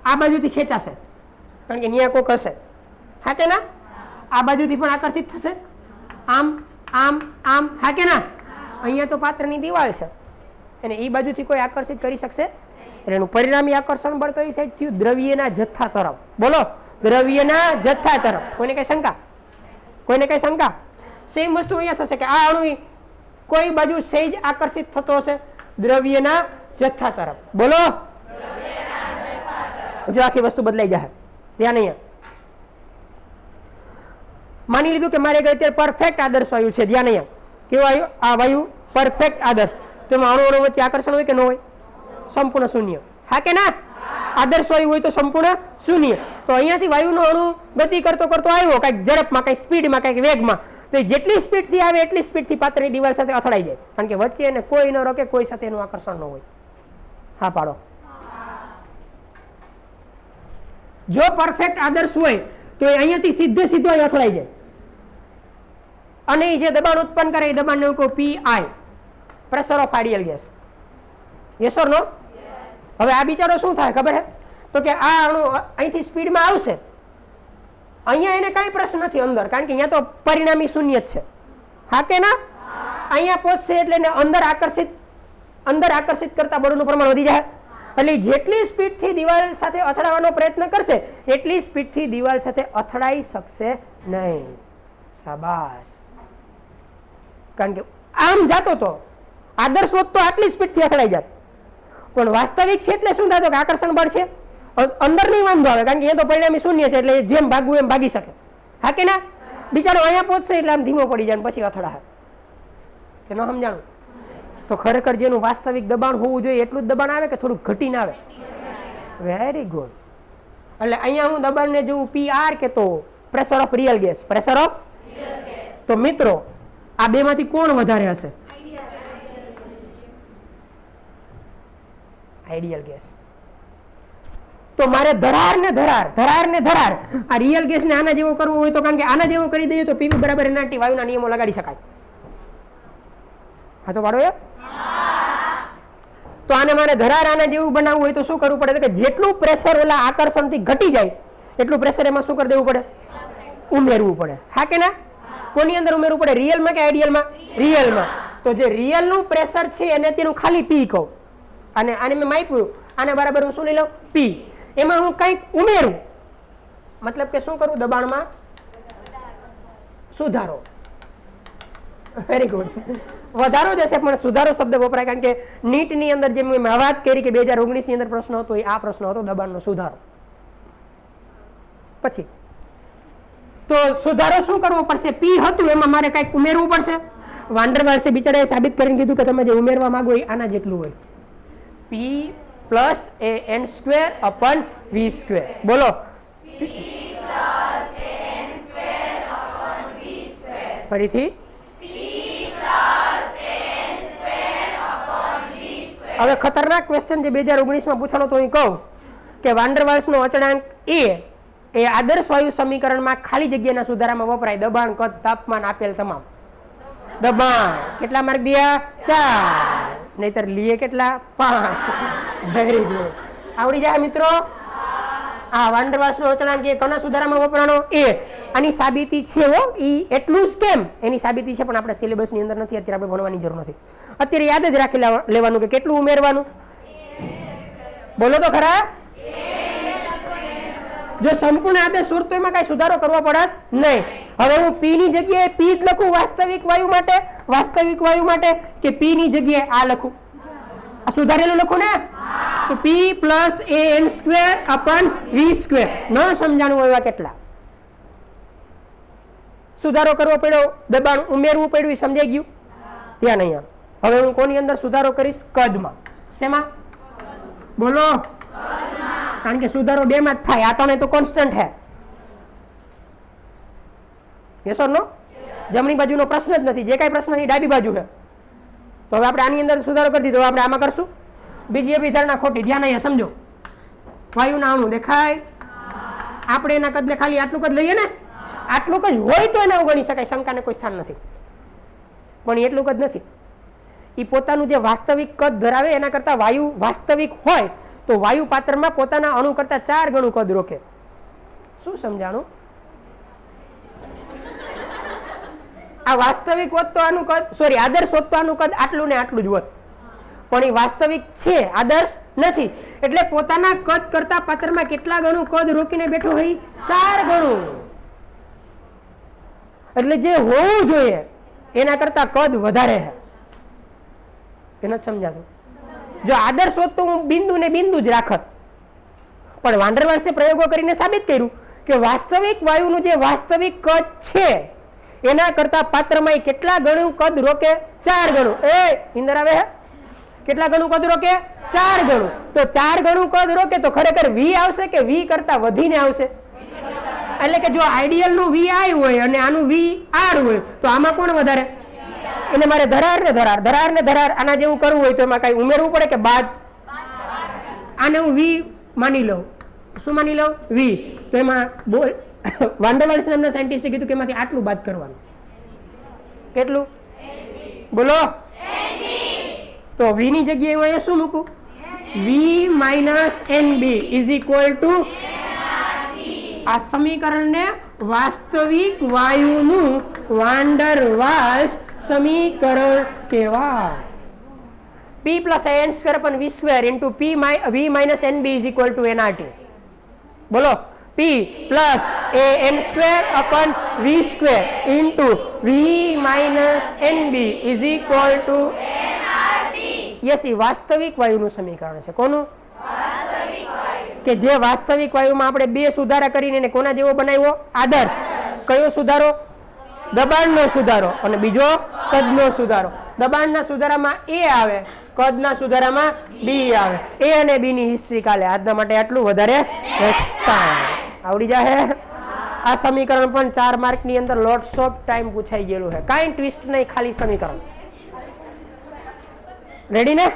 આ બાજુથી ખેંચાશે કારણ કે ન્યા કોક હશે, હા કે ના? આ બાજુથી પણ આકર્ષિત થશે, આમ આમ આમ, હા કે ના? અહીંયા તો પાત્રની દિવાલ છે અને એ બાજુથી કોઈ આકર્ષિત કરી શકશે એટલે એનું પરિણામી આકર્ષણ બળ કઈ સાઈડ થયું? દ્રવ્યના જથ્થા તરફ. બોલો, દ્રવ્યના જથ્થા તરફ. કોઈને કઈ શંકા? કોઈને કઈ શંકા? સેમ વસ્તુ અહીંયા થશે કે આ અણુ કોઈ બાજુ સહેજ આકર્ષિત થતો હશે દ્રવ્યના જથ્થા તરફ. બોલો, જો આખી વસ્તુ બદલાઈ જાય. ધ્યાન અહીંયા. માની લીધું કે મારે અત્યારે પરફેક્ટ આદર્શ વાયુ છે. ધ્યાન અહીંયા. કેવો વાયુ? આ વાયુ પરફેક્ટ આદર્શ. તેમાં અણુ અણુ વચ્ચે આકર્ષણ હોય કે ન હોય? સંપૂર્ણ શૂન્ય, હા કે ના? આદર્શ વાયુ હોય તો સંપૂર્ણ શૂન્ય. તો અહીંયાથી વાયુનો અણુ ગતિ કરતો કરતો આવ્યો કઈક ઝડપમાં, કઈક સ્પીડમાં, કઈક વેગમાં, તો જેટલી સ્પીડથી આવે એટલી સ્પીડથી પાત્રની દિવાલ સાથે અથડાઈ જાય, કારણ કે વચ્ચે એને કોઈ ન રોકે, કોઈ સાથે એનું આકર્ષણ ન હોય. હા પાડો. જો પરફેક્ટ આદર્શ હોય તો એ અહીંયાથી સીધે સીધો અહીં અથડાઈ જાય અને જે દબાણ ઉત્પન્ન કરે એ દબાણને હું કહું PI, pressure of ideal gas. Yes or no? હવે આ બિચારો શું થાય ખબર હે? તો કે આ અણુ અહીંથી સ્પીડમાં આવશે, અહીંયા એને કઈ પ્રશ્ન નથી અંદર, કારણ કે અહીંયા તો પરિણામી શૂન્ય જ છે, હા કે ના? અહીંયા પહોંચશે એટલે એને અંદર આકર્ષિત કરતા બળનું પ્રમાણ વધી જાય. એટલે જેટલી સ્પીડથી દિવાલ સાથે અથડાવવાનો પ્રયત્ન કરશે એટલી સ્પીડથી દિવાલ સાથે અથડાઈ શકશે નહીં. શાબાશ. કારણ કે આમ જાતો તો આદર્શ હોત તો આટલી સ્પીડથી અથડાઈ જાત, પણ વાસ્તવિક છે એટલે શું થતું કે આકર્ષણ બળ છે અંદર નહીં વાંધો આવે, કારણ કે એ તો પરિણામી શૂન્ય છે એટલે જેમ ભાગવું એમ ભાગી શકે, હા કે ના? બિચારો અહીંયા પહોંચશે એટલે આમ ધીમો પડી જાય પછી અથડાય કે ન સમજાણું? તો ખરેખર જેનું વાસ્તવિક દબાણ હોવું જોઈએ એટલું જ દબાણ આવે કે થોડું ઘટીને આવે? Very good. એટલે અહીંયા હું દબાણને જોઉં PR કે તો pressure of real gas. Pressure of, તો મિત્રો આ બે માંથી કોણ વધારે હશે? Ideal gas. તો મારે ધરાર ને ધરાર આ રિયલ ગેસ ને આના જેવો કરવો હોય તો, કારણ કે આના જેવો કરી દઈએ તો PV બરાબર NRT વાયુના નિયમો લગાડી શકાય. હા તો પાડો. તો આને મારે ધરાર આના જેવું બનાવવું હોય તો શું કરવું પડે? કે જેટલું પ્રેશર ઓલા આકર્ષણથી ઘટી જાય એટલું પ્રેશર એમાં શું કરી દેવું પડે? ઉમેરવું પડે, હા કે ના? કોની અંદર ઉમેરવું પડે? રિયલમાં કે આઈડિયલમાં? રિયલમાં. તો જે રિયલનું પ્રેશર છે એને તેનું ખાલી P કહું, અને આને મેં માપ્યું, આને બરાબર હું શું લઈ લઉં? P. એમાં હું કંઈક ઉમેરું, મતલબ કે શું કરું? દબાણમાં સુધારો. Very good. વધારો જ હશે પણ સુધારો શબ્દ વપરાય, કારણ કે નીટની અંદર જે મેં વાત કરી કે 2019 ની અંદર પ્રશ્ન હતો, આ પ્રશ્ન હતો દબાણનો સુધારો. પછી તો સુધારો શું કરવો પડશે? P હતું એમાં મારે કંઈક ઉમેરવું પડશે. વાન્ડરવાલ્સે બિચારાએ સાબિત કરીને કીધું કે તમે જે ઉમેરવા માંગો એ આના જેટલું હોય, P + AN²/V². બોલો, ફરીથી હવે ખતરનાક ક્વેશ્ચન જે 2019 માં પૂછાનો તો હું કહું કે વાન ડર વાલ્સનો અચળાંક એ આદર્શ વાયુ સમીકરણમાં ખાલી જગ્યાના સુધારામાં વપરાય. દબાણ, કદ, તાપમાન આપેલ તમામ. દબાણ કેટલા માર્ક દિયા? 4. નહીતર લીએ કેટલા? 5. વેરી ગુડ, આવડી જાય મિત્રો. આ વાન ડર વાલ્સનો અચળાંક એ કોના સુધારામાં વપરાણો? એ. આની સાબિતી છે હો, ઈ એટલું જ કેમ એની સાબિતી છે, પણ આપણે સિલેબસની અંદર નથી, અત્યારે આપણે ભણવાની જરૂર નથી. અત્યારે યાદ જ રાખી લેવાનું કે કેટલું ઉમેરવાનું. બોલો તો ખરા. જો સંપૂર્ણ આદેશ સુર તો એમાં કઈ સુધારો કરવો પડે નહીં. હવે હું પી ની જગ્યાએ પી જ લખું વાસ્તવિક વાયુ માટે, વાસ્તવિક વાયુ માટે, કે પી ની જગ્યાએ આ લખું, આ સુધારેલું લખું ને, તો પી પ્લસ an² અપન v². ન સમજાણું હોય એવા કેટલા સુધારો કરવો પડ્યો, દબાણ ઉમેરવું પડ્યું, સમજાઈ ગયું? ત્યાં નહીં. હવે હું કોની અંદર સુધારો કરીશ? કદમાં. શેમાં? બોલો. કારણ કે સુધારો બે માં જ થાય, આ ત્રણે તો કોન્સ્ટન્ટ છે. યસ ઓર નો? જમણી બાજુનો પ્રશ્ન જ નથી, જે કઈ પ્રશ્ન છે ડાબી બાજુ છે. તો હવે આપણે આની અંદર સુધારો કરી દીધો, આપણે આમાં કરશું. બીજી એવી ધારણા ખોટી, ધ્યાન અહીંયા સમજો. વાયુના અણુ દેખાય, આપણે એના કદને ખાલી આટલું કદ લઈએ ને, આટલું જ હોય તો એને અવગણી શકાય, શંકાને કોઈ સ્થાન નથી. પણ એટલું કદ નથી. એ પોતાનું જે વાસ્તવિક કદ ધરાવે એના કરતા વાયુ વાસ્તવિક હોય તો વાયુ પાત્રમાં પોતાના અણુ કરતા 4 ગણું કદ રોકે. શું સમજાણું? આ વાસ્તવિક હોત તો આનું કદ, સોરી આદર્શ હોત તો આનું કદ આટલું ને આટલું જ હોત, પણ એ વાસ્તવિક છે, આદર્શ નથી. એટલે પોતાના કદ કરતા પાત્રમાં કેટલા ગણું કદ રોકીને બેઠો હોય? 4 ગણું. એટલે જે હોવું જોઈએ એના કરતા કદ વધારે છે. એને સમજાતું? જો આદર્શ હોત તો હું બિંદુ ને બિંદુ જ રાખત, પણ વાન ડર વાલ્સે પ્રયોગો કરીને સાબિત કર્યું કે વાસ્તવિક વાયુનું જે વાસ્તવિક કદ છે એના કરતા પાત્રમાં કેટલા ગણું કદ રોકે? 4 ગણું. ઇંદર આવે કેટલા ગણું કદ રોકે? 4 ગણું. તો 4 ગણું કદ રોકે તો ખરેખર વી આવશે કે વી કરતા વધીને આવશે? એટલે કે જો આઈડિયલ નું વી આઈ હોય અને આનું વી આર હોય તો આમાં કોણ વધારે? એને મારે ધરાર ને ધરાર, ધરાર ને ધરાર આના જેવું કરવું હોય તો એમાં કઈ ઉમેરવું પડે કે બાદ? આને હું વી માની લઉં. શું માની લઉં? વી. તો એમાં વાન ડર વાલ્સ નામના સાયન્ટિસ્ટે કીધું કે એમાંથી આટલું બાદ કરવાનું. કેટલું? બોલો. તો વી ની જગ્યાએ હું અહીંયા શું મૂકું? v minus nb is equal two આ સમીકરણને વાસ્તવિક વાયુનું વાન ડર વાલ્સ સમીકરણ કહેવાય. p plus an² upon v² into v minus nb is equal to nRT. બોલો. p plus an² upon v² into v minus nb is equal to nRT. Yes, એ વાસ્તવિક વાયુનું સમીકરણ છે. કોનું? કે જે વાસ્તવિક વાયુમાં આપણે બે સુધારા કરીને કોના જેવો બનાવ્યો? આદર્શ. કયો સુધારો? દબાણનો સુધારો, અને બીજો કદનો સુધારો. દબાણના સુધારામાં એ આવે, કદના સુધારામાં બી આવે. એ અને બી ની હિસ્ટ્રી કાલે. આજના માટે આટલું, વધારે નેક્સ્ટ ટાઈમ આવડી જાય. આ સમીકરણ પણ 4 માર્ક ની અંદર લોટ્સ ઓફ ટાઈમ પૂછાઈ ગયેલું છે. કાંઈ ટ્વિસ્ટ નહીં, ખાલી સમીકરણ. રેડી ને?